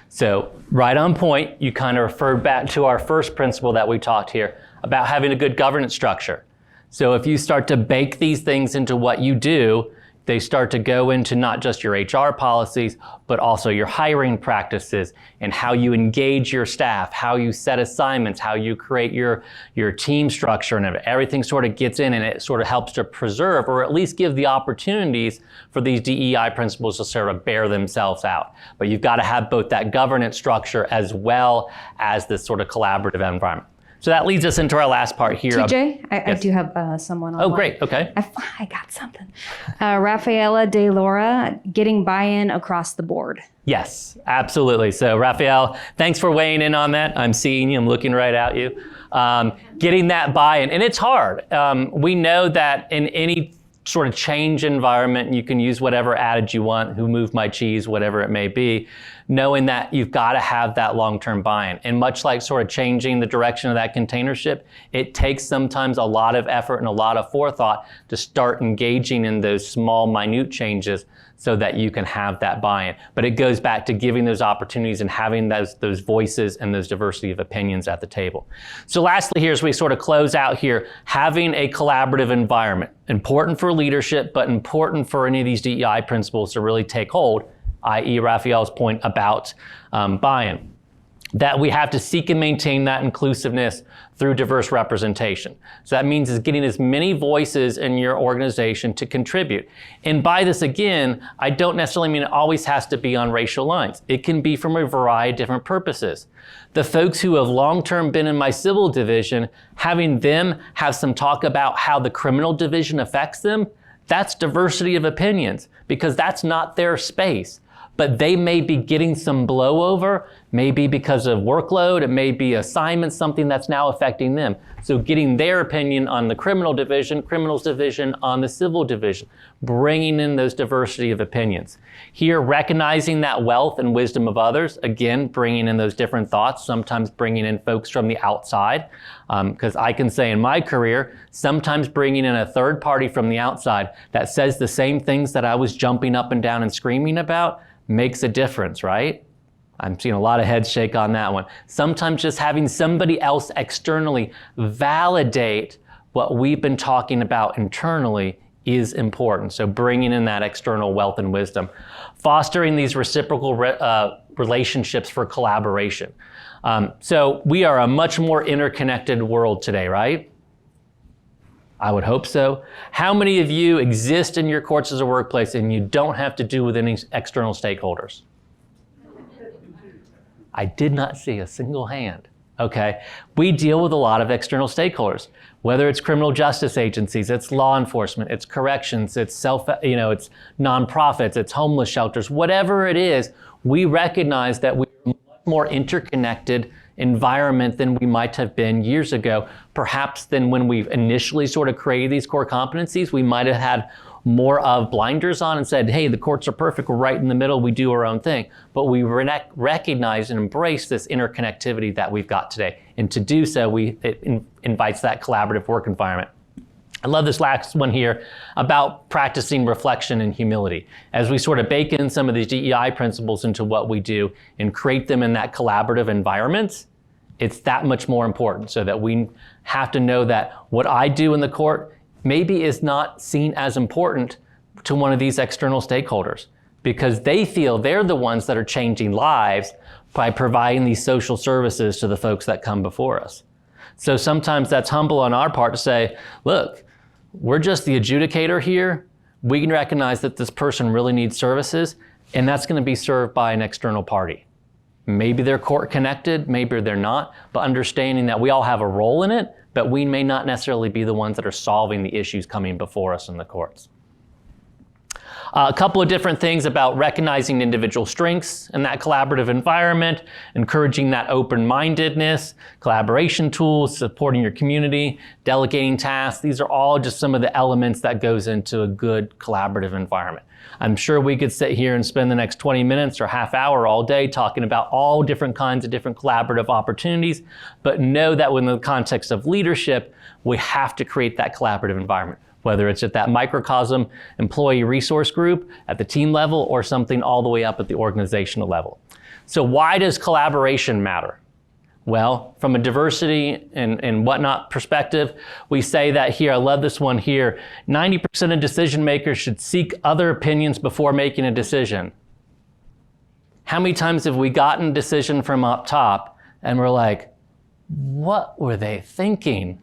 Speaker 1: So right on point, you kind of referred back to our first principle that we talked here about having a good governance structure. So if you start to bake these things into what you do, they start to go into not just your HR policies, but also your hiring practices and how you engage your staff, how you set assignments, how you create your team structure, and everything sort of gets in, and it sort of helps to preserve or at least give the opportunities for these DEI principles to sort of bear themselves out. But you've got to have both that governance structure as well as this sort of collaborative environment. So that leads us into our last part here.
Speaker 7: TJ, I
Speaker 1: Yes.
Speaker 7: do have someone on.
Speaker 1: Oh, great. Okay.
Speaker 7: I got something. Rafaela De Laura, getting buy-in across the board.
Speaker 1: Yes, absolutely. So Raphael, thanks for weighing in on that. I'm seeing you, I'm looking right at you. Getting that buy-in, and it's hard. We know that in any sort of change environment, you can use whatever adage you want, who moved my cheese, whatever it may be, knowing that you've got to have that long-term buy-in. And much like sort of changing the direction of that container ship, it takes sometimes a lot of effort and a lot of forethought to start engaging in those small, minute changes so that you can have that buy-in. But it goes back to giving those opportunities and having those voices and those diversity of opinions at the table. So lastly here, as we sort of close out here, having a collaborative environment, important for leadership, but important for any of these DEI principles to really take hold, i.e. Raphael's point about buy-in. That we have to seek and maintain that inclusiveness through diverse representation. So that means is getting as many voices in your organization to contribute. And by this again, I don't necessarily mean it always has to be on racial lines. It can be from a variety of different purposes. The folks who have long-term been in my civil division, having them have some talk about how the criminal division affects them, that's diversity of opinions because that's not their space. But they may be getting some blowover, maybe because of workload, it may be assignments, something that's now affecting them. So getting their opinion on the criminals division on the civil division, bringing in those diversity of opinions. Here, recognizing that wealth and wisdom of others, again, bringing in those different thoughts, sometimes bringing in folks from the outside, because I can say in my career, sometimes bringing in a third party from the outside that says the same things that I was jumping up and down and screaming about, makes a difference, right? I'm seeing a lot of heads shake on that one. Sometimes just having somebody else externally validate what we've been talking about internally is important. So bringing in that external wealth and wisdom. Fostering these reciprocal relationships for collaboration. So we are a much more interconnected world today, right? I would hope so. How many of you exist in your courts as a workplace and you don't have to do with any external stakeholders? I did not see a single hand. Okay, we deal with a lot of external stakeholders, whether it's criminal justice agencies, it's law enforcement, it's corrections, it's it's nonprofits, it's homeless shelters, whatever it is, we recognize that we're a much more interconnected environment than we might have been years ago, perhaps than when we initially sort of created these core competencies. We might have had more of blinders on and said, hey, the courts are perfect, we're right in the middle, we do our own thing. But we recognize and embrace this interconnectivity that we've got today. And to do so, it invites that collaborative work environment. I love this last one here about practicing reflection and humility. As we sort of bake in some of these DEI principles into what we do and create them in that collaborative environment, it's that much more important so that we have to know that what I do in the court maybe is not seen as important to one of these external stakeholders because they feel they're the ones that are changing lives by providing these social services to the folks that come before us. So sometimes that's humble on our part to say, look, we're just the adjudicator here. We can recognize that this person really needs services, and that's going to be served by an external party. Maybe they're court connected, maybe they're not, but understanding that we all have a role in it, but we may not necessarily be the ones that are solving the issues coming before us in the courts. A couple of different things about recognizing individual strengths in that collaborative environment, encouraging that open-mindedness, collaboration tools, supporting your community, delegating tasks. These are all just some of the elements that goes into a good collaborative environment. I'm sure we could sit here and spend the next 20 minutes or half hour all day talking about all different kinds of different collaborative opportunities, but know that within the context of leadership, we have to create that collaborative environment, whether it's at that microcosm employee resource group, at the team level, or something all the way up at the organizational level. So why does collaboration matter? Well, from a diversity and whatnot perspective, we say that here. I love this one here. 90% of decision makers should seek other opinions before making a decision. How many times have we gotten a decision from up top and we're like, what were they thinking?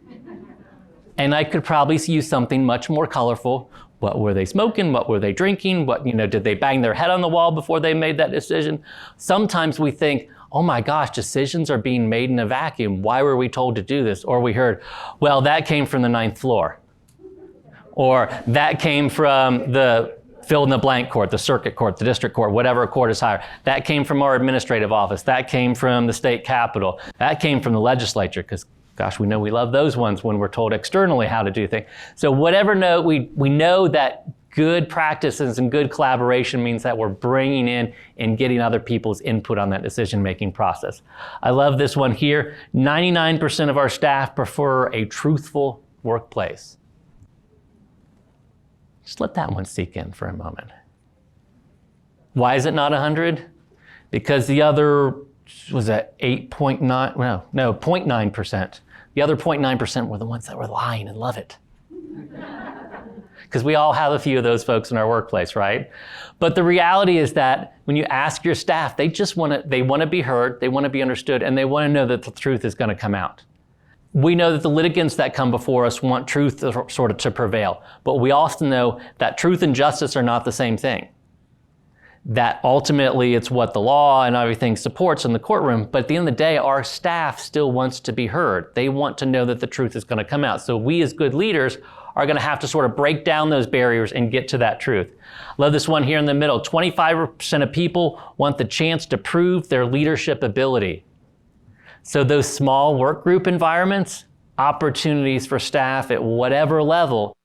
Speaker 1: And I could probably use something much more colorful. What were they smoking? What were they drinking? What, did they bang their head on the wall before they made that decision? Sometimes we think, oh my gosh, decisions are being made in a vacuum. Why were we told to do this? Or we heard, well, that came from the 9th floor. Or that came from the fill in the blank court, the circuit court, the district court, whatever court is higher. That came from our administrative office. That came from the state capitol. That came from the legislature, because gosh, we know we love those ones when we're told externally how to do things. So whatever note, we know that good practices and good collaboration means that we're bringing in and getting other people's input on that decision-making process. I love this one here. 99% of our staff prefer a truthful workplace. Just let that one sink in for a moment. Why is it not 100? Because the other was at 8.9, no, 0.9%. The other 0.9% were the ones that were lying and love it. Because we all have a few of those folks in our workplace, right? But the reality is that when you ask your staff, they want to be heard, they want to be understood, and they want to know that the truth is going to come out. We know that the litigants that come before us want truth to prevail, but we also know that truth and justice are not the same thing. That ultimately it's what the law and everything supports in the courtroom, but at the end of the day, our staff still wants to be heard. They want to know that the truth is going to come out. So we as good leaders are going to have to sort of break down those barriers and get to that truth. Love this one here in the middle. 25% of people want the chance to prove their leadership ability. So those small work group environments, opportunities for staff at whatever level,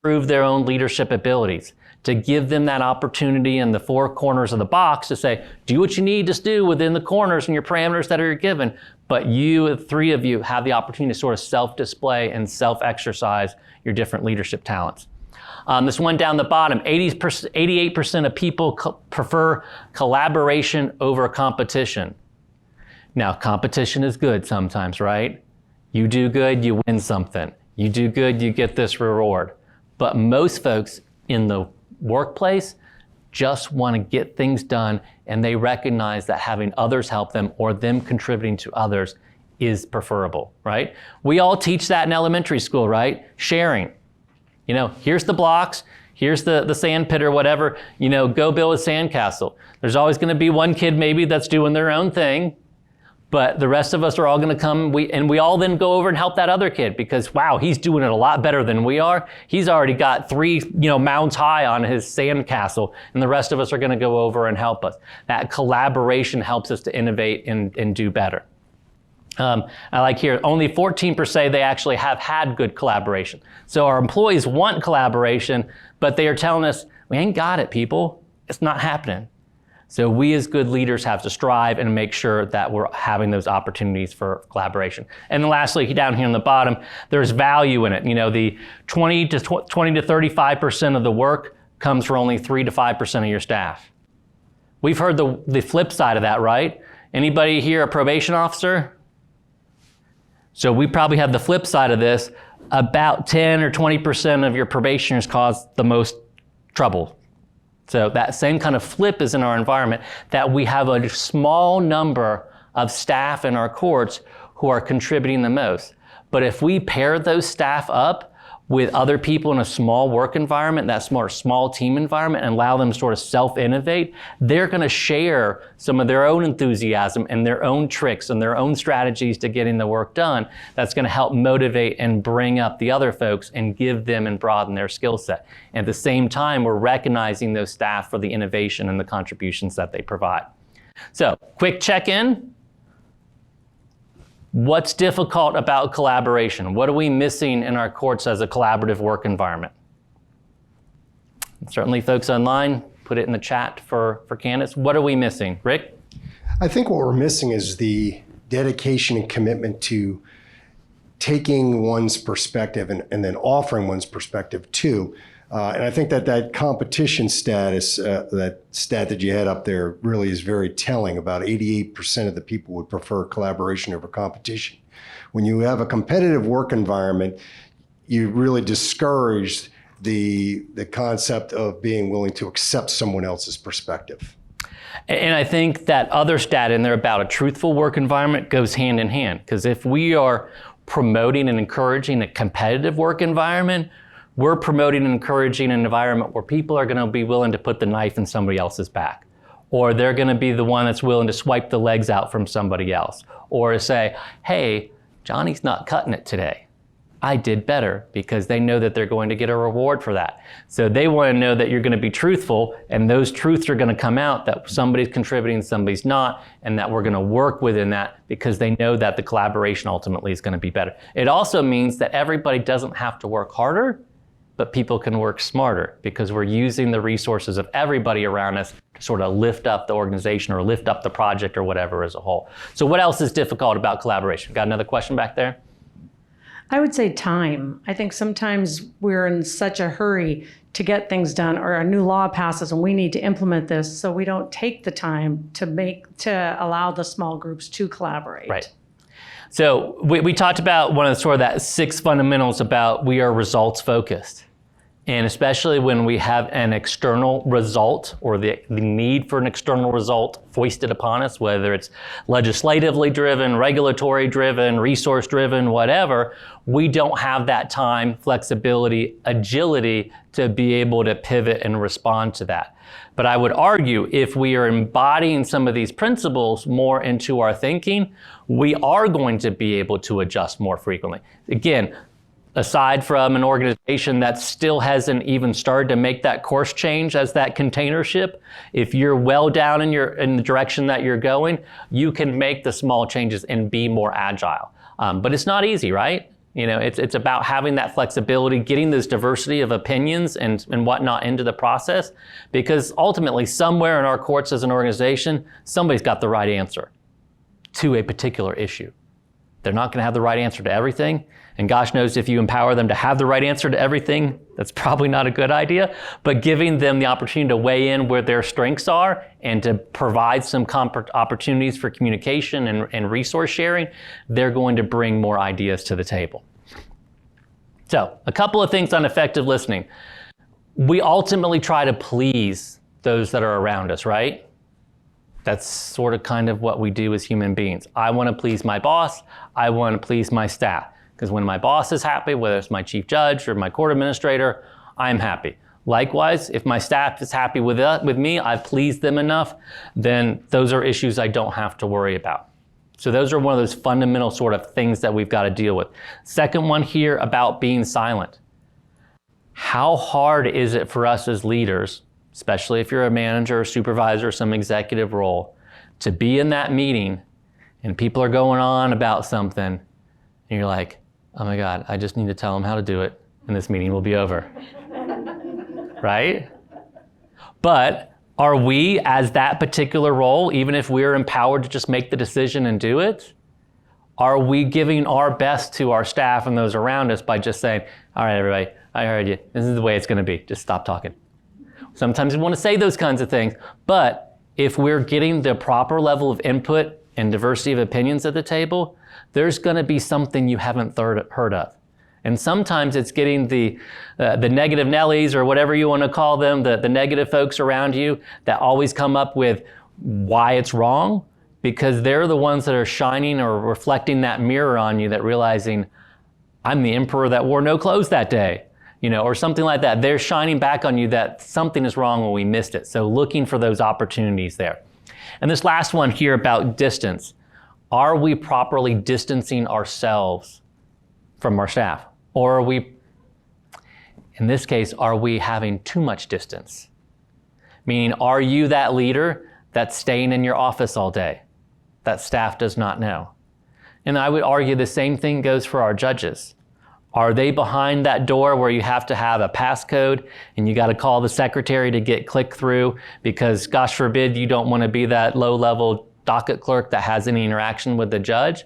Speaker 1: prove their own leadership abilities, to give them that opportunity in the 4 corners of the box to say, do what you need to do within the corners and your parameters that are given, but you, 3 of you, have the opportunity to sort of self-display and self-exercise your different leadership talents. This one down the bottom, 88% of people prefer collaboration over competition. Now, competition is good sometimes, right? You do good, you win something. You do good, you get this reward. But most folks in the workplace just want to get things done, and they recognize that having others help them or them contributing to others is preferable, right? We all teach that in elementary school, right? Sharing. Here's the blocks, here's the sand pit or whatever, go build a sandcastle. There's always going to be one kid maybe that's doing their own thing, but the rest of us are all going to come, we all then go over and help that other kid because, wow, he's doing it a lot better than we are. He's already got 3 mounds high on his sandcastle, and the rest of us are going to go over and help us. That collaboration helps us to innovate and do better. I like here, only 14% say they actually have had good collaboration. So our employees want collaboration, but they are telling us, we ain't got it, people. It's not happening. So we as good leaders have to strive and make sure that we're having those opportunities for collaboration. And then lastly, down here on the bottom, there's value in it. The 20 to 35% of the work comes from only 3 to 5% of your staff. We've heard the flip side of that, right? Anybody here a probation officer? So we probably have the flip side of this. About 10 or 20% of your probationers cause the most trouble. So that same kind of flip is in our environment, that we have a small number of staff in our courts who are contributing the most. But if we pair those staff up with other people in a small work environment, that small team environment, and allow them to sort of self-innovate, they're going to share some of their own enthusiasm and their own tricks and their own strategies to getting the work done. That's going to help motivate and bring up the other folks and give them and broaden their skill set. And at the same time, we're recognizing those staff for the innovation and the contributions that they provide. So, quick check-in. What's difficult about collaboration? What are we missing in our courts as a collaborative work environment? And certainly folks online, put it in the chat for Candace. What are we missing? Rick?
Speaker 2: I think what we're missing is the dedication and commitment to taking one's perspective and then offering one's perspective too. And I think that competition status, that stat that you had up there really is very telling. About 88% of the people would prefer collaboration over competition. When you have a competitive work environment, you really discourage the concept of being willing to accept someone else's perspective.
Speaker 1: And I think that other stat in there about a truthful work environment goes hand in hand, because if we are promoting and encouraging a competitive work environment, we're promoting and encouraging an environment where people are going to be willing to put the knife in somebody else's back, or they're going to be the one that's willing to swipe the legs out from somebody else, or say, hey, Johnny's not cutting it today. I did better, because they know that they're going to get a reward for that. So they want to know that you're going to be truthful, and those truths are going to come out, that somebody's contributing, somebody's not, and that we're going to work within that, because they know that the collaboration ultimately is going to be better. It also means that everybody doesn't have to work harder, but people can work smarter, because we're using the resources of everybody around us to sort of lift up the organization or lift up the project or whatever as a whole. So what else is difficult about collaboration? Got another question back there?
Speaker 8: I would say time. I think sometimes we're in such a hurry to get things done, or a new law passes and we need to implement this, so we don't take the time to allow the small groups to collaborate.
Speaker 1: Right. So we talked about one of the sort of that 6 fundamentals about we are results focused. And especially when we have an external result, or the need for an external result foisted upon us, whether it's legislatively driven, regulatory driven, resource driven, whatever, we don't have that time, flexibility, agility to be able to pivot and respond to that. But I would argue if we are embodying some of these principles more into our thinking, we are going to be able to adjust more frequently. Again, aside from an organization that still hasn't even started to make that course change as that container ship, if you're well down in the direction that you're going, you can make the small changes and be more agile. But it's not easy, right? You know, it's about having that flexibility, getting this diversity of opinions and whatnot into the process, because ultimately somewhere in our courts as an organization, somebody's got the right answer to a particular issue. They're not going to have the right answer to everything. And gosh knows if you empower them to have the right answer to everything, that's probably not a good idea. But giving them the opportunity to weigh in where their strengths are and to provide some opportunities for communication and resource sharing, they're going to bring more ideas to the table. So a couple of things on effective listening. We ultimately try to please those that are around us, right? That's sort of kind of what we do as human beings. I want to please my boss. I want to please my staff. Because when my boss is happy, whether it's my chief judge or my court administrator, I'm happy. Likewise, if my staff is happy with me, I've pleased them enough, then those are issues I don't have to worry about. So those are one of those fundamental sort of things that we've got to deal with. Second one here about being silent. How hard is it for us as leaders, especially if you're a manager or supervisor, some executive role, to be in that meeting and people are going on about something and you're like, oh my God, I just need to tell them how to do it and this meeting will be over, right? But are we, as that particular role, even if we're empowered to just make the decision and do it, are we giving our best to our staff and those around us by just saying, all right, everybody, I heard you. This is the way it's going to be. Just stop talking. Sometimes we want to say those kinds of things, but if we're getting the proper level of input and diversity of opinions at the table, there's going to be something you haven't heard of. And sometimes it's getting the negative Nellies or whatever you want to call them, the negative folks around you that always come up with why it's wrong, because they're the ones that are shining or reflecting that mirror on you, that realizing I'm the emperor that wore no clothes that day, you know, or something like that. They're shining back on you that something is wrong when we missed it. So looking for those opportunities there. And this last one here about distance. Are we properly distancing ourselves from our staff? Or are we, in this case, are we having too much distance? Meaning, are you that leader that's staying in your office all day that staff does not know? And I would argue the same thing goes for our judges. Are they behind that door where you have to have a passcode and you got to call the secretary to get click through because, gosh forbid, you don't want to be that low-level docket clerk that has any interaction with the judge?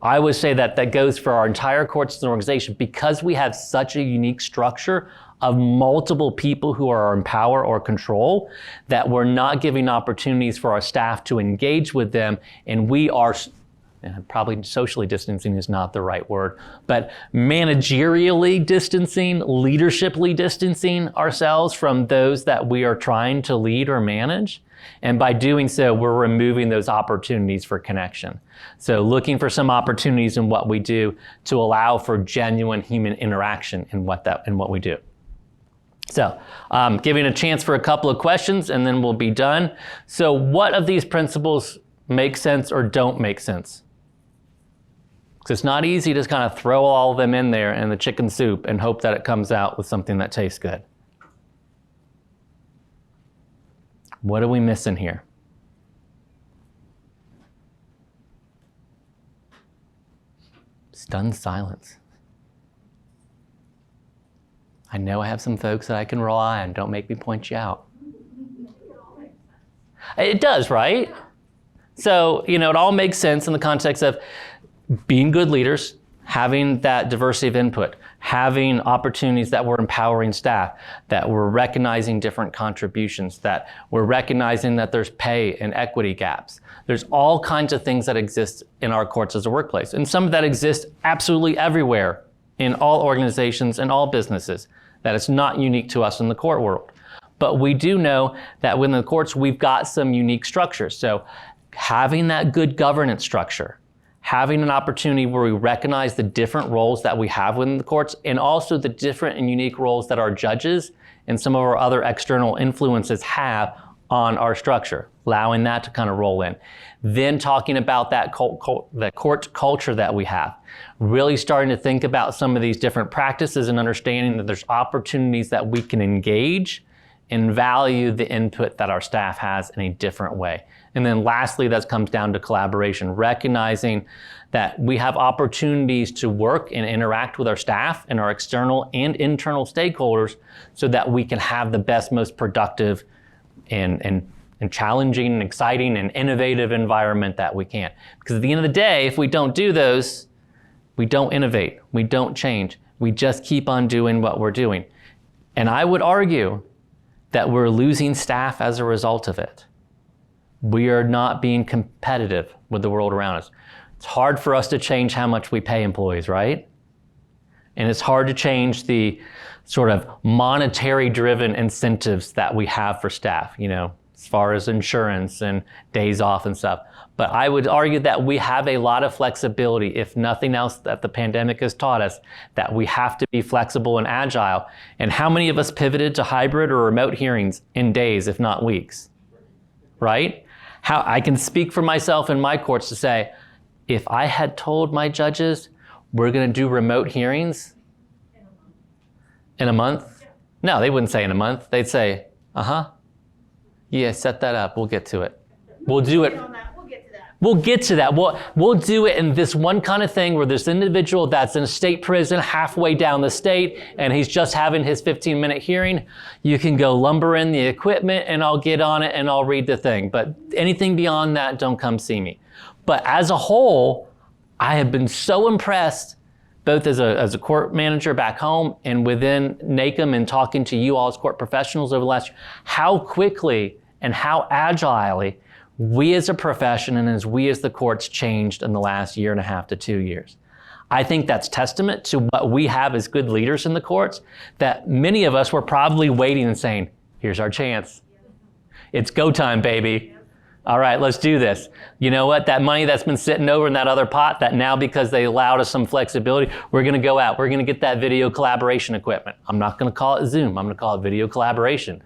Speaker 1: I would say that that goes for our entire courts as an organization because we have such a unique structure of multiple people who are in power or control that we're not giving opportunities for our staff to engage with them, and we are, and probably socially distancing is not the right word, but managerially distancing, leadershiply distancing ourselves from those that we are trying to lead or manage. And by doing so, we're removing those opportunities for connection. So looking for some opportunities in what we do to allow for genuine human interaction in what we do. So giving a chance for a couple of questions and then we'll be done. So what of these principles make sense or don't make sense? Because it's not easy to just kind of throw all of them in there in the chicken soup and hope that it comes out with something that tastes good. What are we missing here? Stunned silence. I know I have some folks that I can rely on. Don't make me point you out. It does, right? So, it all makes sense in the context of being good leaders, having that diversity of input, having opportunities that we're empowering staff, that we're recognizing different contributions, that we're recognizing that there's pay and equity gaps. There's all kinds of things that exist in our courts as a workplace. And some of that exists absolutely everywhere in all organizations and all businesses, that it's not unique to us in the court world. But we do know that within the courts, we've got some unique structures. So having that good governance structure, having an opportunity where we recognize the different roles that we have within the courts and also the different and unique roles that our judges and some of our other external influences have on our structure, allowing that to kind of roll in. Then talking about that court culture that we have, really starting to think about some of these different practices and understanding that there's opportunities that we can engage and value the input that our staff has in a different way. And then lastly, that comes down to collaboration, recognizing that we have opportunities to work and interact with our staff and our external and internal stakeholders so that we can have the best, most productive and challenging and exciting and innovative environment that we can. Because at the end of the day, if we don't do those, we don't innovate, we don't change, we just keep on doing what we're doing. And I would argue that we're losing staff as a result of it. We are not being competitive with the world around us. It's hard for us to change how much we pay employees, right? And it's hard to change the sort of monetary driven incentives that we have for staff, as far as insurance and days off and stuff. But I would argue that we have a lot of flexibility, if nothing else that the pandemic has taught us, that we have to be flexible and agile. And how many of us pivoted to hybrid or remote hearings in days, if not weeks, right? How I can speak for myself and my courts to say, if I had told my judges, we're gonna do remote hearings in a month? No, they wouldn't say in a month. They'd say, yeah, set that up, we'll get to it. We'll do it. We'll get to that. We'll do it in this one kind of thing where this individual that's in a state prison halfway down the state and he's just having his 15-minute hearing. You can go lumber in the equipment and I'll get on it and I'll read the thing. But anything beyond that, don't come see me. But as a whole, I have been so impressed, both as a court manager back home and within NACM and talking to you all as court professionals over the last year, how quickly and how agilely we as a profession and as we as the courts changed in the last 1.5 to 2 years. I think that's testament to what we have as good leaders in the courts, that many of us were probably waiting and saying, here's our chance. It's go time, baby. All right, let's do this. You know what? That money that's been sitting over in that other pot, that now because they allowed us some flexibility, we're going to go out. We're going to get that video collaboration equipment. I'm not going to call it Zoom. I'm going to call it video collaboration.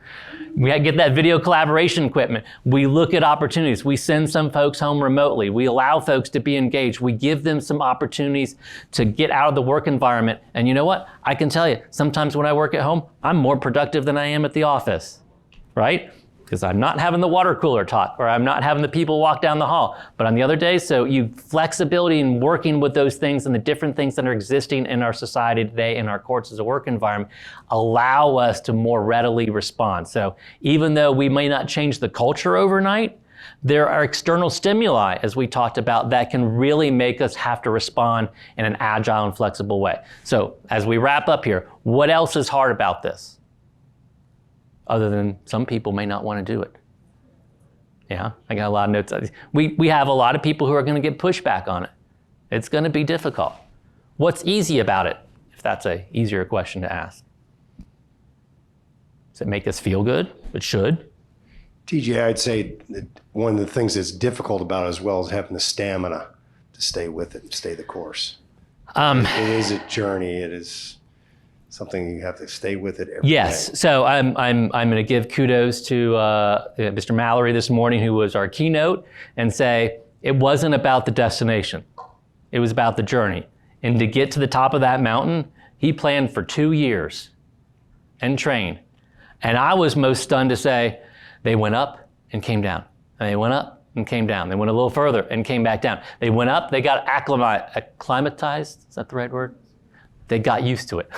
Speaker 1: We get that video collaboration equipment. We look at opportunities. We send some folks home remotely. We allow folks to be engaged. We give them some opportunities to get out of the work environment. And you know what? I can tell you, sometimes when I work at home, I'm more productive than I am at the office, right? Because I'm not having the water cooler talk, or I'm not having the people walk down the hall. But on the other day, so you flexibility in working with those things and the different things that are existing in our society today in our courts as a work environment allow us to more readily respond. So even though we may not change the culture overnight, There are external stimuli, as we talked about, that can really make us have to respond in an agile and flexible way. So as we wrap up here, what else is hard about this? Other than some people may not want to do it. Yeah, I got a lot of notes. We have a lot of people who are going to get pushback on it. It's going to be difficult. What's easy about it, if that's an easier question to ask? Does it make us feel good? It should.
Speaker 2: TJ, I'd say that one of the things that's difficult about it as well is having the stamina to stay with it and stay the course. It is a journey. It is something you have to stay with it every day.
Speaker 1: Yes. So I'm going to give kudos to Mr. Mallory this morning, who was our keynote, and say it wasn't about the destination. It was about the journey. And to get to the top of that mountain, he planned for 2 years and trained. And I was most stunned to say, they went up and came down. And they went up and came down. They went a little further and came back down. They went up, they got acclimatized, is that the right word? They got used to it.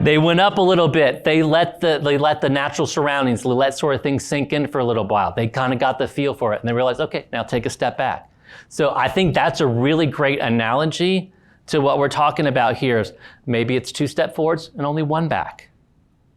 Speaker 1: They went up a little bit. They let the natural surroundings, they let sort of things sink in for a little while. They kind of got the feel for it and they realized, okay, now take a step back. So I think that's a really great analogy to what we're talking about here. Is maybe it's 2 steps forwards and only 1 back.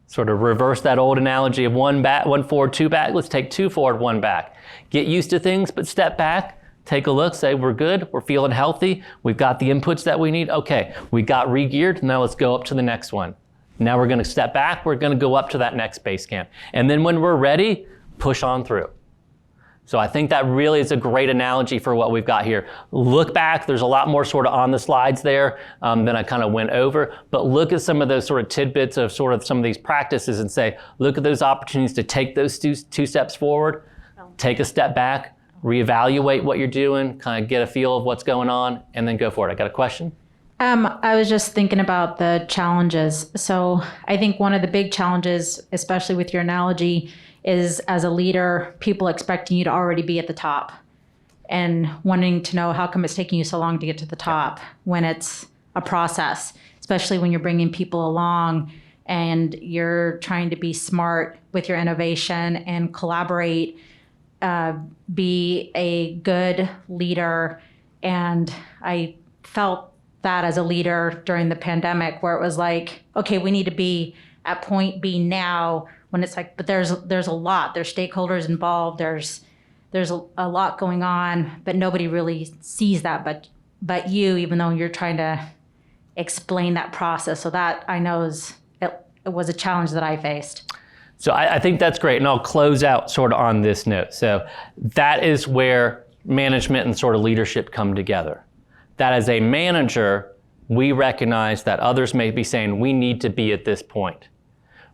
Speaker 1: Sort of reverse that old analogy of 1 back, 1 forward, 2 back. Let's take 2 forward, 1 back. Get used to things, but step back, take a look, say we're good, we're feeling healthy, we've got the inputs that we need. Okay, we got re-geared, now let's go up to the next one. Now we're gonna step back, we're gonna go up to that next base camp. And then when we're ready, push on through. So I think that really is a great analogy for what we've got here. Look back, there's a lot more sort of on the slides there than I kind of went over, but look at some of those sort of tidbits of sort of some of these practices and say, look at those opportunities to take those 2 steps forward, take a step back, reevaluate what you're doing, kind of get a feel of what's going on, and then go for it. I got a question?
Speaker 9: I was just thinking about the challenges. So I think one of the big challenges, especially with your analogy, is as a leader, people expecting you to already be at the top and wanting to know how come it's taking you so long to get to the top when it's a process, especially when you're bringing people along and you're trying to be smart with your innovation and collaborate, be a good leader. And I felt that as a leader during the pandemic, where it was like, okay, we need to be at point B now, when it's like, but there's a lot, there's stakeholders involved, there's a lot going on, but nobody really sees that but you, even though you're trying to explain that process. So that I know it was a challenge that I faced.
Speaker 1: So I think that's great, and I'll close out sort of on this note. So that is where management and sort of leadership come together. That as a manager, we recognize that others may be saying, we need to be at this point.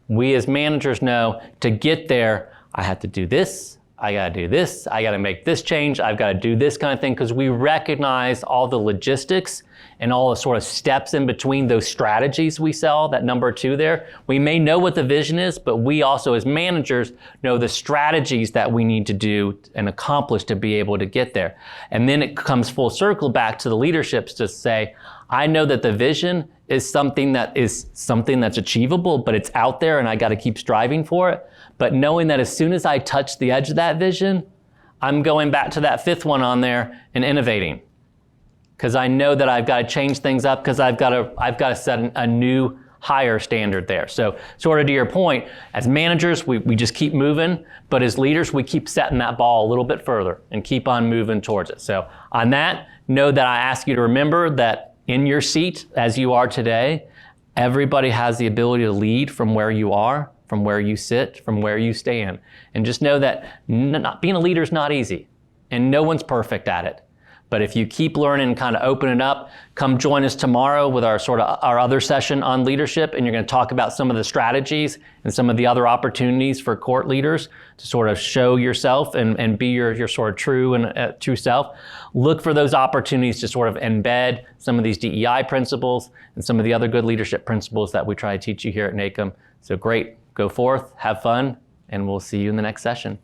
Speaker 1: We as managers know to get there, I have to do this, I gotta do this, I gotta make this change, I've gotta do this kind of thing, because we recognize all the logistics and all the sort of steps in between those strategies we sell, that number 2 there. We may know what the vision is, but we also as managers know the strategies that we need to do and accomplish to be able to get there. And then it comes full circle back to the leaderships to say, I know that the vision is something that's achievable, but it's out there and I got to keep striving for it. But knowing that as soon as I touch the edge of that vision, I'm going back to that 5th one on there and innovating. Because I know that I've got to change things up, because I've got to set a new higher standard there. So sort of to your point, as managers, we just keep moving, but as leaders, we keep setting that ball a little bit further and keep on moving towards it. So on that, know that I ask you to remember that in your seat, as you are today, everybody has the ability to lead from where you are, from where you sit, from where you stand. And just know that being a leader is not easy, and no one's perfect at it. But if you keep learning and kind of open it up, come join us tomorrow with our other session on leadership, and you're going to talk about some of the strategies and some of the other opportunities for court leaders to sort of show yourself and be your sort of true self. Look for those opportunities to sort of embed some of these DEI principles and some of the other good leadership principles that we try to teach you here at NACM. So great, go forth, have fun, and we'll see you in the next session.